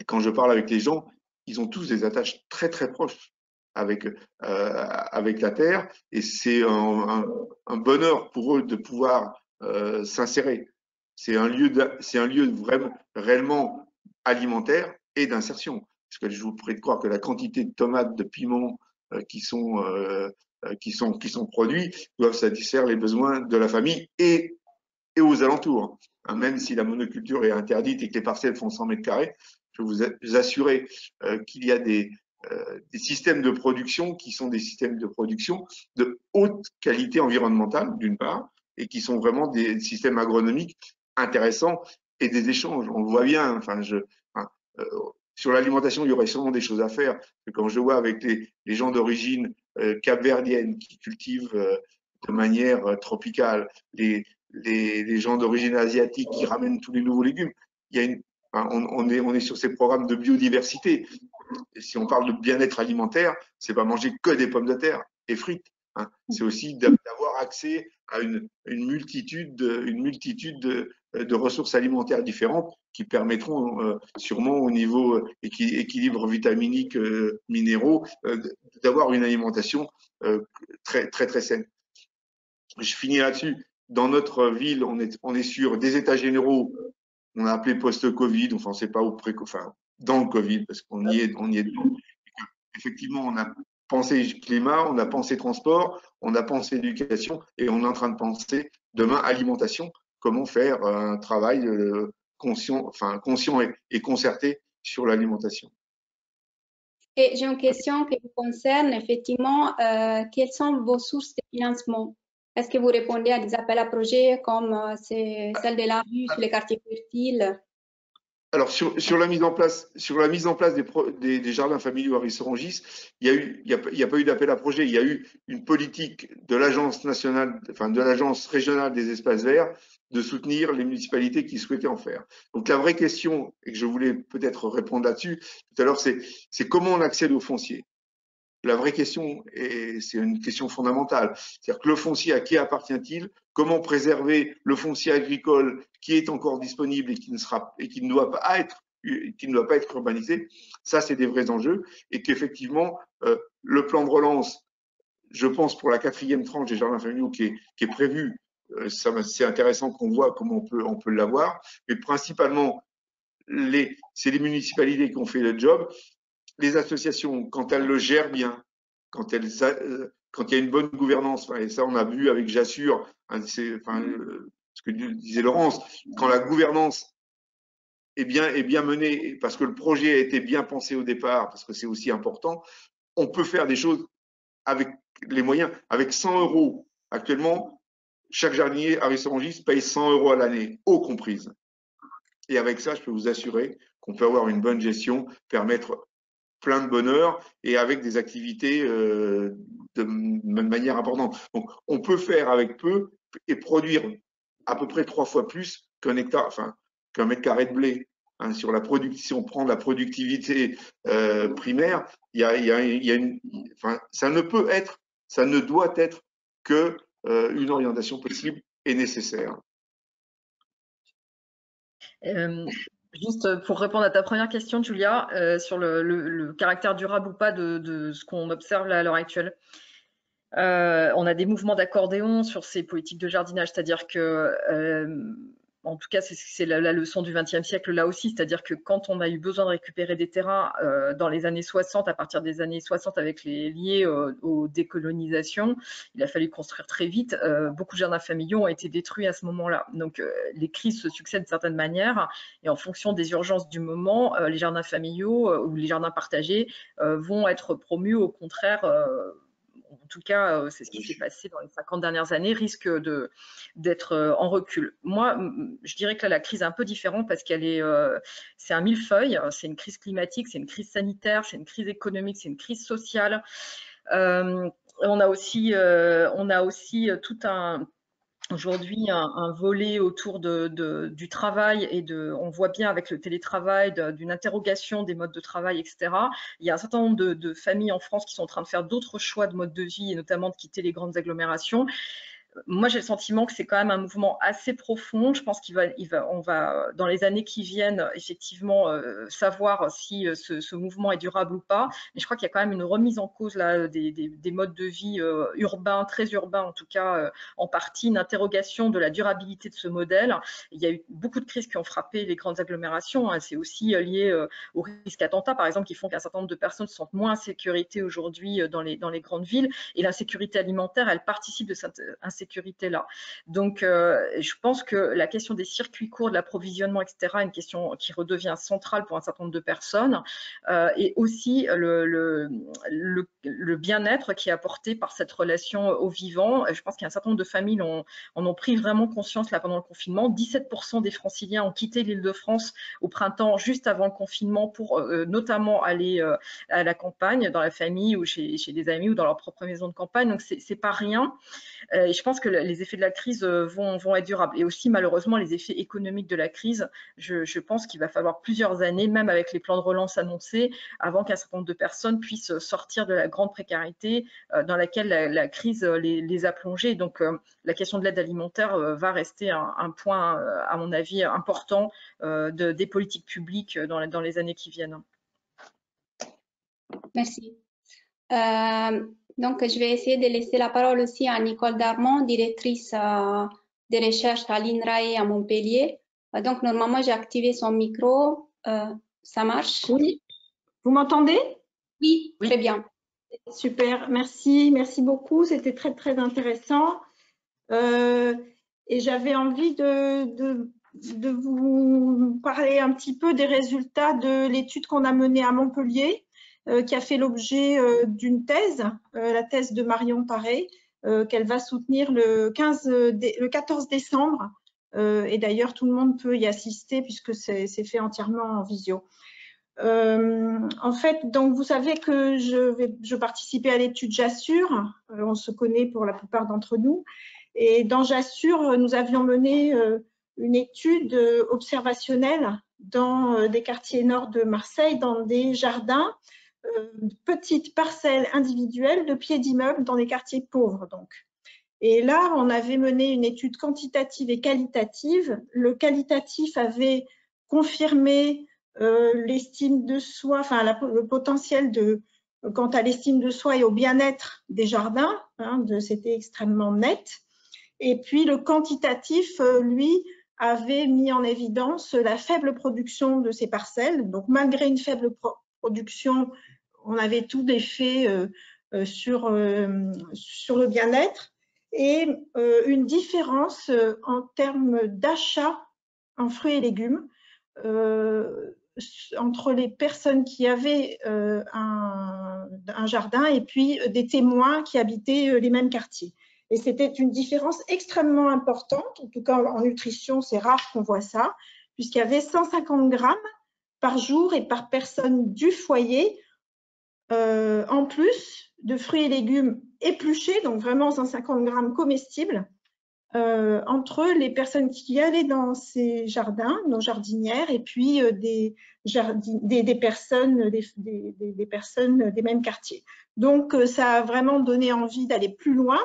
Quand je parle avec les gens, ils ont tous des attaches très très proches avec la terre, et c'est un bonheur pour eux de pouvoir s'insérer. C'est un lieu vraiment réellement alimentaire et d'insertion. Parce que je vous prie de croire que la quantité de tomates, de piments qui sont produits doivent satisfaire les besoins de la famille et aux alentours. Hein, même si la monoculture est interdite et que les parcelles font 100 mètres carrés, je peux vous assurer qu'il y a des systèmes de production qui sont des systèmes de production de haute qualité environnementale, d'une part, et qui sont vraiment des systèmes agronomiques intéressants et des échanges. On le voit bien. Enfin, sur l'alimentation, il y aurait sûrement des choses à faire. Quand je vois avec les gens d'origine capverdienne qui cultivent de manière tropicale, les gens d'origine asiatique qui ramènent tous les nouveaux légumes, il y a on est sur ces programmes de biodiversité. Et si on parle de bien-être alimentaire, c'est pas manger que des pommes de terre et frites. Hein. C'est aussi d'avoir accès à une multitude de ressources alimentaires différentes qui permettront sûrement au niveau équilibre vitaminique, minéraux, d'avoir une alimentation très très très saine. Je finis là-dessus. Dans notre ville, on est sur des états généraux, on a appelé post-Covid, enfin on ne sait pas où dans le Covid, parce qu'on y est dedans. Effectivement, on a pensé climat, on a pensé transport, on a pensé éducation, et on est en train de penser demain alimentation, comment faire un travail conscient et concerté sur l'alimentation. Et j'ai une question qui vous concerne, effectivement, quelles sont vos sources de financement? Est-ce que vous répondez à des appels à projets comme celle de la rue sur les quartiers fertiles? Alors sur la mise en place des jardins familiaux à Rissorangis, il y a pas eu d'appel à projet. Il y a eu une politique de l'agence nationale, enfin de l'agence régionale des espaces verts, de soutenir les municipalités qui souhaitaient en faire. Donc la vraie question, et que je voulais peut-être répondre là-dessus tout à l'heure, c'est comment on accède au foncier. La vraie question, et c'est une question fondamentale, c'est-à-dire que le foncier, à qui appartient-il? Comment préserver le foncier agricole qui est encore disponible et qui ne doit pas être urbanisé? Ça, c'est des vrais enjeux, et qu'effectivement, le plan de relance, je pense pour la 4e tranche des jardins familiaux qui est prévu, c'est intéressant qu'on voit comment on peut l'avoir, mais principalement, c'est les municipalités qui ont fait le job. Les associations, quand elles le gèrent bien, quand il y a une bonne gouvernance, et ça on a vu avec Jassure, ce que disait Laurence, quand la gouvernance est bien menée, parce que le projet a été bien pensé au départ, parce que c'est aussi important, on peut faire des choses avec les moyens. Avec 100 € actuellement, chaque jardinier à Rissorangis paye 100 € à l'année, eau comprise. Et avec ça, je peux vous assurer qu'on peut avoir une bonne gestion, permettre plein de bonheur et avec des activités de manière importante. Donc, on peut faire avec peu et produire à peu près 3 fois plus qu'un mètre carré de blé. Hein, si on prend la productivité primaire, ça ne doit être que une orientation possible et nécessaire. Juste pour répondre à ta première question, Julia, sur le caractère durable ou pas de ce qu'on observe là, à l'heure actuelle. On a des mouvements d'accordéon sur ces politiques de jardinage, c'est-à-dire que, en tout cas, c'est la leçon du XXe siècle là aussi, c'est-à-dire que quand on a eu besoin de récupérer des terrains dans les années 60, à partir des années 60 avec les liés aux décolonisations, il a fallu construire très vite. Beaucoup de jardins familiaux ont été détruits à ce moment-là. Donc les crises se succèdent de certaines manières et en fonction des urgences du moment, les jardins familiaux ou les jardins partagés vont être promus au contraire en tout cas, c'est ce qui s'est passé dans les 50 dernières années, risque d'être en recul. Moi, je dirais que là, la crise est un peu différente parce c'est un millefeuille, c'est une crise climatique, c'est une crise sanitaire, c'est une crise économique, c'est une crise sociale. On a aussi tout aujourd'hui un volet autour du travail et on voit bien avec le télétravail d'une interrogation des modes de travail, etc. Il y a un certain nombre de familles en France qui sont en train de faire d'autres choix de mode de vie et notamment de quitter les grandes agglomérations. Moi, j'ai le sentiment que c'est quand même un mouvement assez profond. Je pense on va, dans les années qui viennent, effectivement, savoir si ce mouvement est durable ou pas. Mais je crois qu'il y a quand même une remise en cause là, des modes de vie urbains, très urbains en tout cas, en partie, une interrogation de la durabilité de ce modèle. Il y a eu beaucoup de crises qui ont frappé les grandes agglomérations. Hein. C'est aussi lié aux risques attentats, par exemple, qui font qu'un certain nombre de personnes se sentent moins en sécurité aujourd'hui dans les grandes villes. Et l'insécurité alimentaire, elle participe de cette insécurité là. Donc, je pense que la question des circuits courts, de l'approvisionnement, etc., est une question qui redevient centrale pour un certain nombre de personnes, et aussi le bien-être qui est apporté par cette relation au vivant. Je pense qu'il y a un certain nombre de familles en ont pris vraiment conscience là pendant le confinement. 17% des Franciliens ont quitté l'Île-de-France au printemps, juste avant le confinement, pour notamment aller à la campagne, dans la famille ou chez des amis ou dans leur propre maison de campagne. Donc, c'est pas rien. Et je pense que les effets de la crise vont être durables. Et aussi, malheureusement, les effets économiques de la crise, je pense qu'il va falloir plusieurs années, même avec les plans de relance annoncés, avant qu'un certain nombre de personnes puissent sortir de la grande précarité dans laquelle la crise les a plongées. Donc, la question de l'aide alimentaire va rester un point, à mon avis, important des politiques publiques dans les années qui viennent. Merci. Donc, je vais essayer de laisser la parole aussi à Nicole Darmon, directrice des recherches à l'INRAE à Montpellier. Donc, normalement, j'ai activé son micro. Ça marche? Oui. Vous m'entendez? Oui, très bien. Super, merci beaucoup. C'était très, très intéressant. Et j'avais envie de vous parler un petit peu des résultats de l'étude qu'on a menée à Montpellier, qui a fait l'objet d'une thèse, la thèse de Marion Paré, qu'elle va soutenir le 14 décembre. Et d'ailleurs, tout le monde peut y assister puisque c'est fait entièrement en visio. En fait, donc vous savez que je participais à l'étude J'assure. On se connaît pour la plupart d'entre nous. Et dans J'assure, nous avions mené une étude observationnelle dans des quartiers nord de Marseille, dans des jardins, petites parcelles individuelles de pieds d'immeubles dans des quartiers pauvres. Donc. Et là, on avait mené une étude quantitative et qualitative. Le qualitatif avait confirmé l'estime de soi, enfin le potentiel quant à l'estime de soi et au bien-être des jardins, hein, c'était extrêmement net. Et puis le quantitatif, lui, avait mis en évidence la faible production de ces parcelles. Donc malgré une faible production, on avait tout d'effet sur le bien-être et une différence en termes d'achat en fruits et légumes entre les personnes qui avaient un jardin et puis des témoins qui habitaient les mêmes quartiers. Et c'était une différence extrêmement importante, en tout cas en nutrition, c'est rare qu'on voit ça, puisqu'il y avait 150 grammes par jour et par personne du foyer, en plus de fruits et légumes épluchés, donc vraiment 150 grammes comestibles, entre les personnes qui allaient dans ces jardins, nos jardinières, et puis des personnes des mêmes quartiers. Donc, ça a vraiment donné envie d'aller plus loin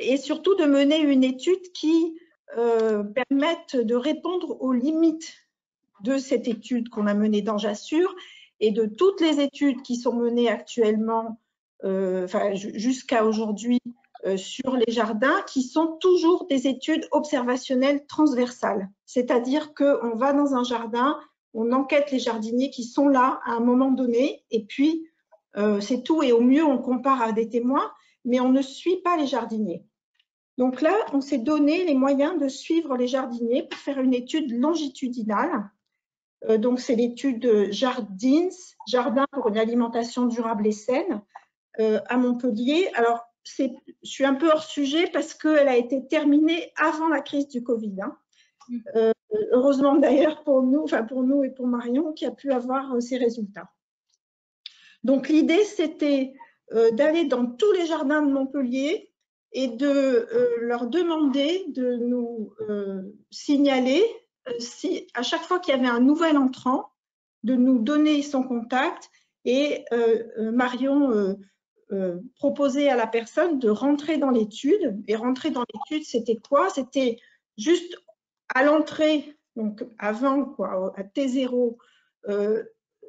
et surtout de mener une étude qui permette de répondre aux limites de cette étude qu'on a menée dans J'assure et de toutes les études qui sont menées actuellement, jusqu'à aujourd'hui, sur les jardins, qui sont toujours des études observationnelles transversales. C'est-à-dire qu'on va dans un jardin, on enquête les jardiniers qui sont là à un moment donné, et puis c'est tout, et au mieux on compare à des témoins, mais on ne suit pas les jardiniers. Donc là, on s'est donné les moyens de suivre les jardiniers pour faire une étude longitudinale. Donc c'est l'étude Jardins, Jardin pour une alimentation durable et saine, à Montpellier. Alors, je suis un peu hors sujet parce qu'elle a été terminée avant la crise du Covid. Hein. Heureusement d'ailleurs pour nous et pour Marion qui a pu avoir ces résultats. Donc l'idée c'était d'aller dans tous les jardins de Montpellier et de leur demander de nous signaler si à chaque fois qu'il y avait un nouvel entrant, de nous donner son contact et Marion proposait à la personne de rentrer dans l'étude. Et rentrer dans l'étude, c'était quoi? C'était juste à l'entrée, donc avant, quoi, à T0,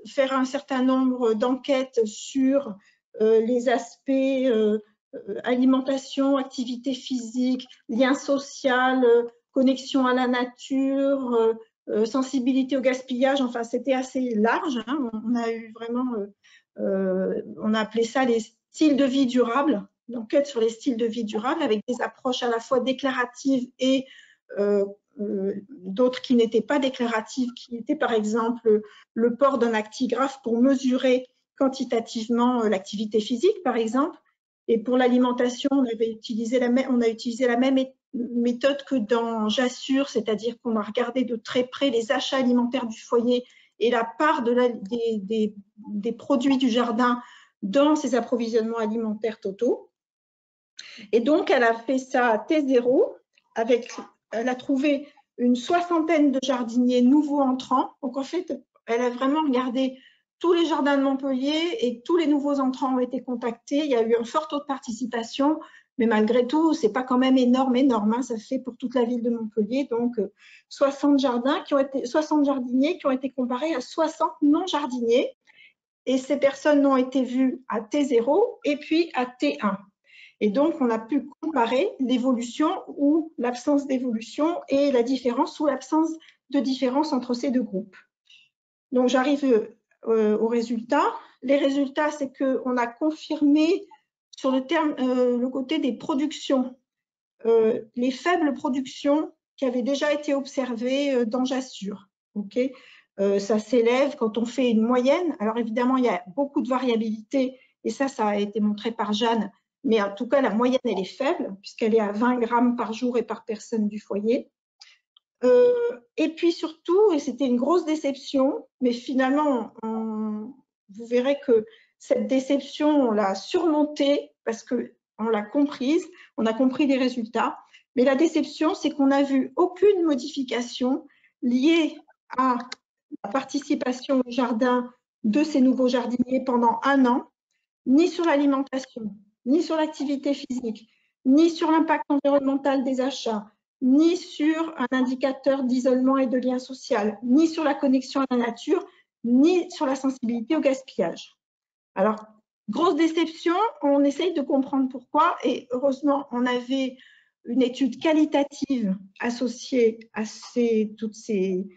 faire un certain nombre d'enquêtes sur les aspects alimentation, activité physique, lien social, connexion à la nature, sensibilité au gaspillage. Enfin, c'était assez large. Hein. On a eu vraiment, on a appelé ça les styles de vie durables, l'enquête sur les styles de vie durables avec des approches à la fois déclaratives et d'autres qui n'étaient pas déclaratives, qui étaient par exemple le port d'un actigraphe pour mesurer quantitativement l'activité physique, par exemple. Et pour l'alimentation, on a utilisé la même méthode que dans J'assure, c'est-à-dire qu'on a regardé de très près les achats alimentaires du foyer et la part des produits du jardin dans ses approvisionnements alimentaires totaux. Et donc, elle a fait ça à T0 elle a trouvé une soixantaine de jardiniers nouveaux entrants. Donc, en fait, elle a vraiment regardé tous les jardins de Montpellier et tous les nouveaux entrants ont été contactés. Il y a eu un fort taux de participation, mais malgré tout, ce n'est pas quand même énorme. Hein. Ça fait pour toute la ville de Montpellier, donc 60 jardiniers qui ont été comparés à 60 non-jardiniers. Et ces personnes n'ont été vues à T0 et puis à T1. Et donc, on a pu comparer l'évolution ou l'absence d'évolution et la différence ou l'absence de différence entre ces deux groupes. Donc, j'arrive aux résultats. Les résultats, c'est qu'on a confirmé sur le côté des productions, les faibles productions qui avaient déjà été observées dans J'assure. Okay, ça s'élève quand on fait une moyenne. Alors, évidemment, il y a beaucoup de variabilité et ça a été montré par Jeanne. Mais en tout cas, la moyenne, elle est faible, puisqu'elle est à 20 grammes par jour et par personne du foyer. Et puis surtout, et c'était une grosse déception, mais finalement, vous verrez que cette déception, on l'a surmontée parce qu'on l'a comprise, on a compris les résultats. Mais la déception, c'est qu'on n'a vu aucune modification liée à la participation au jardin de ces nouveaux jardiniers pendant 1 an, ni sur l'alimentation, ni sur l'activité physique, ni sur l'impact environnemental des achats, ni sur un indicateur d'isolement et de lien social, ni sur la connexion à la nature, ni sur la sensibilité au gaspillage. Alors, grosse déception, on essaye de comprendre pourquoi et heureusement, on avait une étude qualitative associée à toutes ces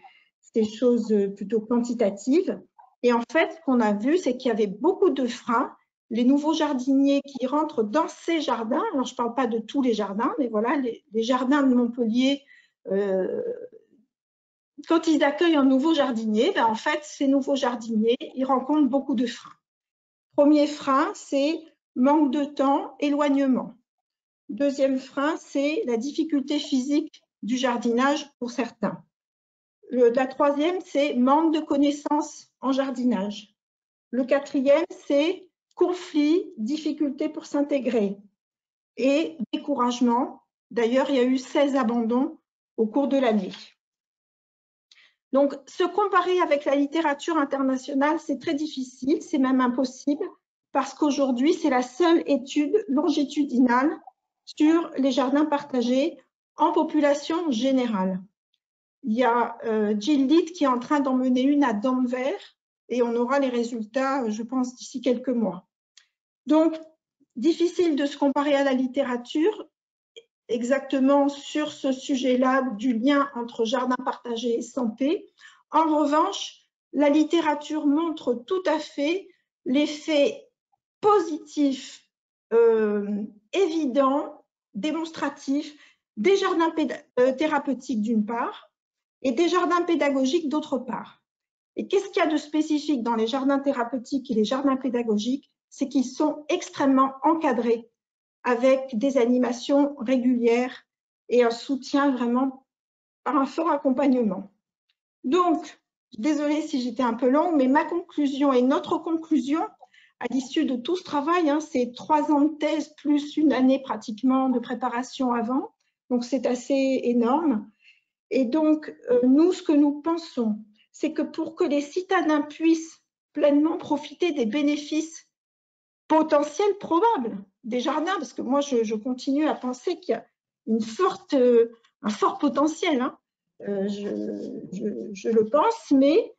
choses plutôt quantitatives. Et en fait, ce qu'on a vu, c'est qu'il y avait beaucoup de freins. Les nouveaux jardiniers qui rentrent dans ces jardins, alors je ne parle pas de tous les jardins, mais voilà, les jardins de Montpellier, quand ils accueillent un nouveau jardinier, ben en fait, ces nouveaux jardiniers, ils rencontrent beaucoup de freins. Premier frein, c'est manque de temps, éloignement. Deuxième frein, c'est la difficulté physique du jardinage pour certains. La troisième, c'est manque de connaissances en jardinage. Le quatrième, c'est conflit, difficulté pour s'intégrer et découragement. D'ailleurs, il y a eu 16 abandons au cours de l'année. Donc, se comparer avec la littérature internationale, c'est très difficile, c'est même impossible, parce qu'aujourd'hui, c'est la seule étude longitudinale sur les jardins partagés en population générale. Il y a Jill Litt qui est en train d'en mener une à Denver, et on aura les résultats, je pense, d'ici quelques mois. Donc, difficile de se comparer à la littérature exactement sur ce sujet-là du lien entre jardin partagé et santé. En revanche, la littérature montre tout à fait l'effet positif, évident, démonstratif des jardins thérapeutiques d'une part et des jardins pédagogiques d'autre part. Et qu'est-ce qu'il y a de spécifique dans les jardins thérapeutiques et les jardins pédagogiques? c'est qu'ils sont extrêmement encadrés avec des animations régulières et un soutien vraiment par un fort accompagnement. Donc, désolée si j'étais un peu longue, mais ma conclusion et notre conclusion à l'issue de tout ce travail, c'est 3 ans de thèse plus une année pratiquement de préparation avant, donc c'est assez énorme. Et donc, nous, ce que nous pensons, c'est que pour que les citadins puissent pleinement profiter des bénéfices potentiels probables des jardins, parce que moi, je continue à penser qu'il y a un fort potentiel, je le pense, mais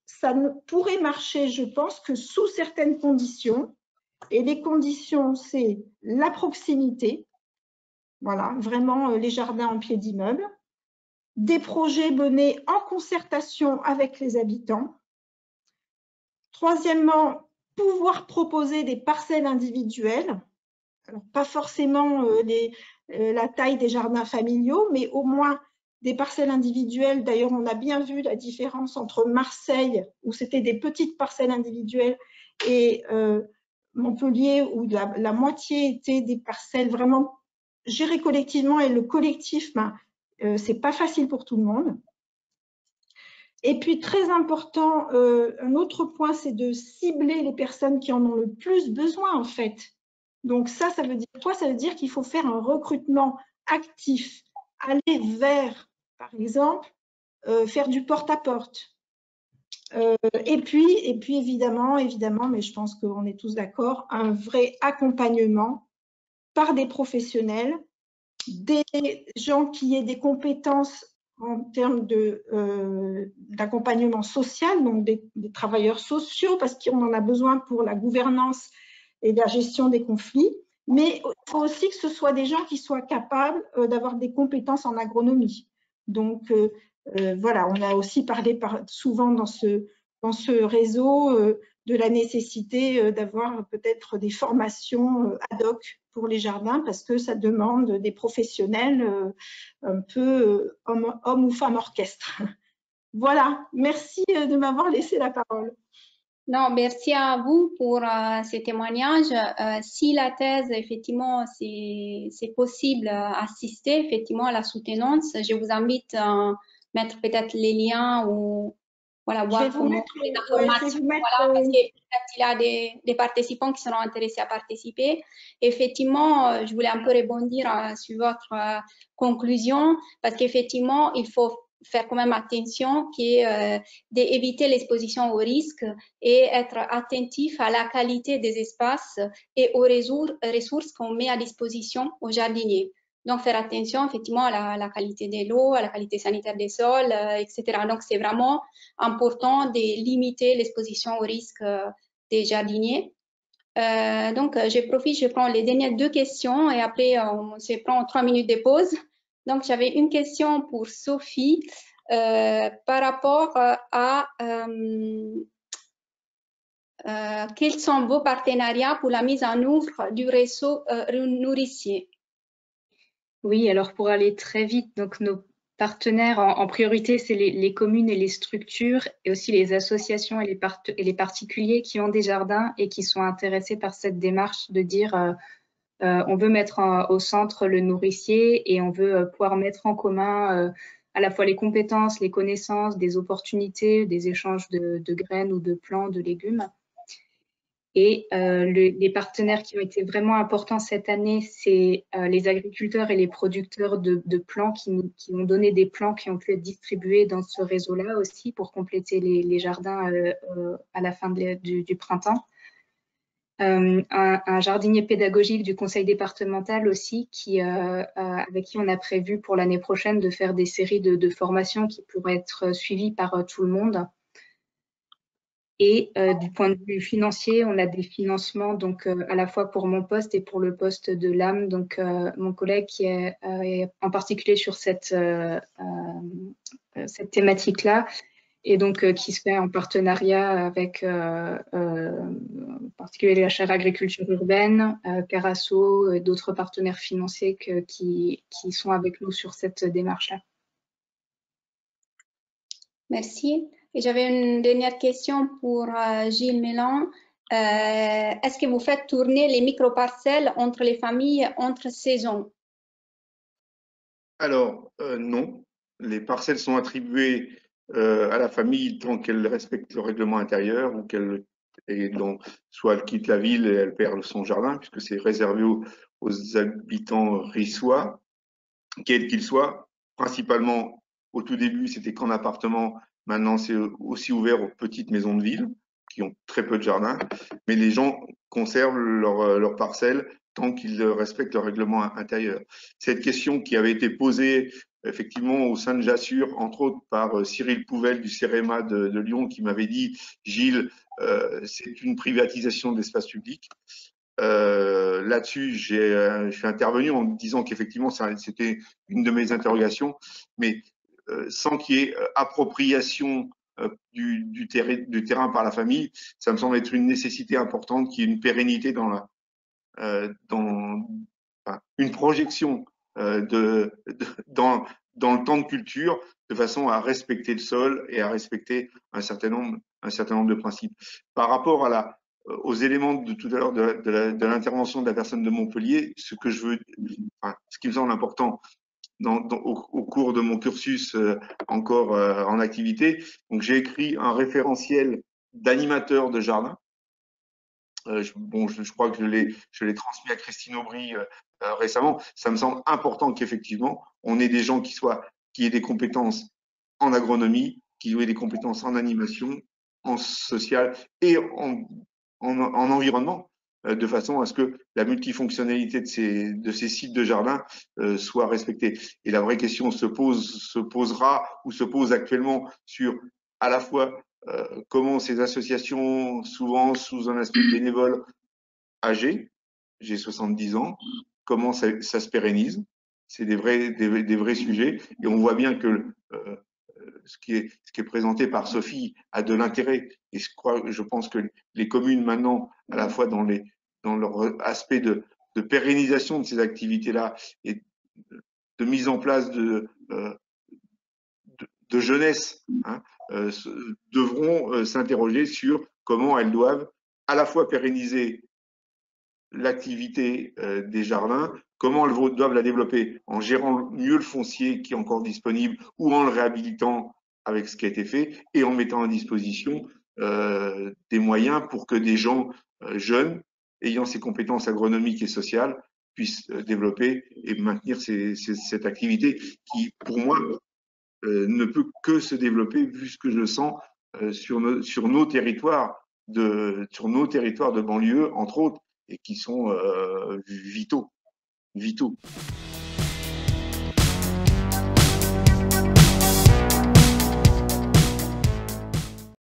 ça ne pourrait marcher, je pense, que sous certaines conditions. Et les conditions, c'est la proximité, voilà, vraiment les jardins en pied d'immeuble, des projets menés en concertation avec les habitants. Troisièmement, pouvoir proposer des parcelles individuelles. Alors, pas forcément la taille des jardins familiaux, mais au moins des parcelles individuelles. D'ailleurs, on a bien vu la différence entre Marseille, où c'était des petites parcelles individuelles, et Montpellier, où la moitié étaient des parcelles vraiment gérées collectivement, et le collectif, c'est pas facile pour tout le monde. Et puis, très important, un autre point, c'est de cibler les personnes qui en ont le plus besoin, en fait. Donc ça veut dire quoi? Ça veut dire qu'il faut faire un recrutement actif, aller vers, par exemple, faire du porte-à-porte. Et puis évidemment, mais je pense qu'on est tous d'accord, un vrai accompagnement par des professionnels, des gens qui aient des compétences en termes d'accompagnement social, donc des travailleurs sociaux, parce qu'on en a besoin pour la gouvernance et la gestion des conflits, mais il faut aussi que ce soit des gens qui soient capables d'avoir des compétences en agronomie. Donc, voilà, on a aussi parlé souvent dans ce réseau de la nécessité d'avoir peut-être des formations ad hoc pour les jardins, parce que ça demande des professionnels un peu hommes ou femmes orchestre. Voilà, merci de m'avoir laissé la parole. Non, merci à vous pour ces témoignages. Si la thèse, effectivement, c'est possible assister effectivement à la soutenance, je vous invite à mettre peut-être les liens ou voilà, voir comment les informations. Voilà, parce qu'il y a des participants qui seront intéressés à participer. Effectivement, je voulais un peu rebondir sur votre conclusion, parce qu'effectivement, il faut faire quand même attention d'éviter l'exposition au risque et être attentif à la qualité des espaces et aux ressources qu'on met à disposition aux jardiniers. Donc, faire attention effectivement à la qualité de l'eau, à la qualité sanitaire des sols, etc. Donc, c'est vraiment important de limiter l'exposition au risque des jardiniers. Donc, je prends les dernières 2 questions et après, on se prend 3 minutes de pause. Donc, j'avais une question pour Sophie par rapport à quels sont vos partenariats pour la mise en œuvre du réseau nourricier? Oui, alors pour aller très vite, donc nos partenaires en priorité, c'est les communes et les structures, et aussi les associations et les particuliers qui ont des jardins et qui sont intéressés par cette démarche de dire on veut mettre au centre le nourricier et on veut pouvoir mettre en commun à la fois les compétences, les connaissances, des opportunités, des échanges de graines ou de plants, de légumes. Et les partenaires qui ont été vraiment importants cette année, c'est les agriculteurs et les producteurs de plants qui ont donné des plants qui ont pu être distribués dans ce réseau-là aussi pour compléter les jardins à la fin du printemps. Un jardinier pédagogique du conseil départemental aussi, avec qui on a prévu pour l'année prochaine de faire des séries de formations qui pourraient être suivies par tout le monde. Et du point de vue financier, on a des financements donc à la fois pour mon poste et pour le poste de l'âme, donc mon collègue qui est en particulier sur cette thématique-là, et donc qui se fait en partenariat avec en particulier la chaire agriculture urbaine, Carasso et d'autres partenaires financiers qui sont avec nous sur cette démarche-là. Merci. Et j'avais une dernière question pour Gilles Mélan. Est-ce que vous faites tourner les micro-parcelles entre les familles entre saisons? Alors, non. Les parcelles sont attribuées à la famille tant qu'elle respecte le règlement intérieur ou qu'elle soit elle quitte la ville et elle perd son jardin, puisque c'est réservé aux habitants riçois, quels qu'ils soient. Principalement, au tout début, c'était qu'en appartement. Maintenant, c'est aussi ouvert aux petites maisons de ville qui ont très peu de jardin. Mais les gens conservent leurs parcelles tant qu'ils respectent le règlement intérieur. Cette question qui avait été posée effectivement au sein de Jassur, entre autres par Cyril Pouvel du CEREMA de Lyon, qui m'avait dit « Gilles, c'est une privatisation de l'espace public ». Là-dessus, je suis intervenu en disant qu'effectivement, c'était une de mes interrogations, mais sans qu'il y ait appropriation du terrain par la famille, ça me semble être une nécessité importante, qu'il y ait une pérennité dans une projection dans le temps de culture, de façon à respecter le sol et à respecter un certain nombre de principes. Par rapport aux éléments de tout à l'heure de l'intervention de la personne de Montpellier, ce qui me semble important au cours de mon cursus encore en activité, donc j'ai écrit un référentiel d'animateur de jardin. Je crois que je l'ai transmis à Christine Aubry récemment. Ça me semble important qu'effectivement, on ait des gens qui aient des compétences en agronomie, qui aient des compétences en animation, en social et en environnement, de façon à ce que la multifonctionnalité de ces sites de jardin soit respectée. Et la vraie question se posera ou se pose actuellement sur à la fois comment ces associations, souvent sous un aspect bénévole, âgées, j'ai 70 ans, comment ça se pérennise. C'est des vrais sujets. Et on voit bien que ce qui est présenté par Sophie a de l'intérêt. Et je pense que les communes maintenant, à la fois dans leur aspect de pérennisation de ces activités-là et de mise en place de jeunesse, hein, devront s'interroger sur comment elles doivent à la fois pérenniser l'activité des jardins, comment elles doivent la développer en gérant mieux le foncier qui est encore disponible ou en le réhabilitant avec ce qui a été fait et en mettant à disposition des moyens pour que des gens jeunes ayant ces compétences agronomiques et sociales puissent développer et maintenir cette activité qui, pour moi, ne peut que se développer, vu ce que je sens sur nos territoires de banlieue, entre autres, et qui sont vitaux.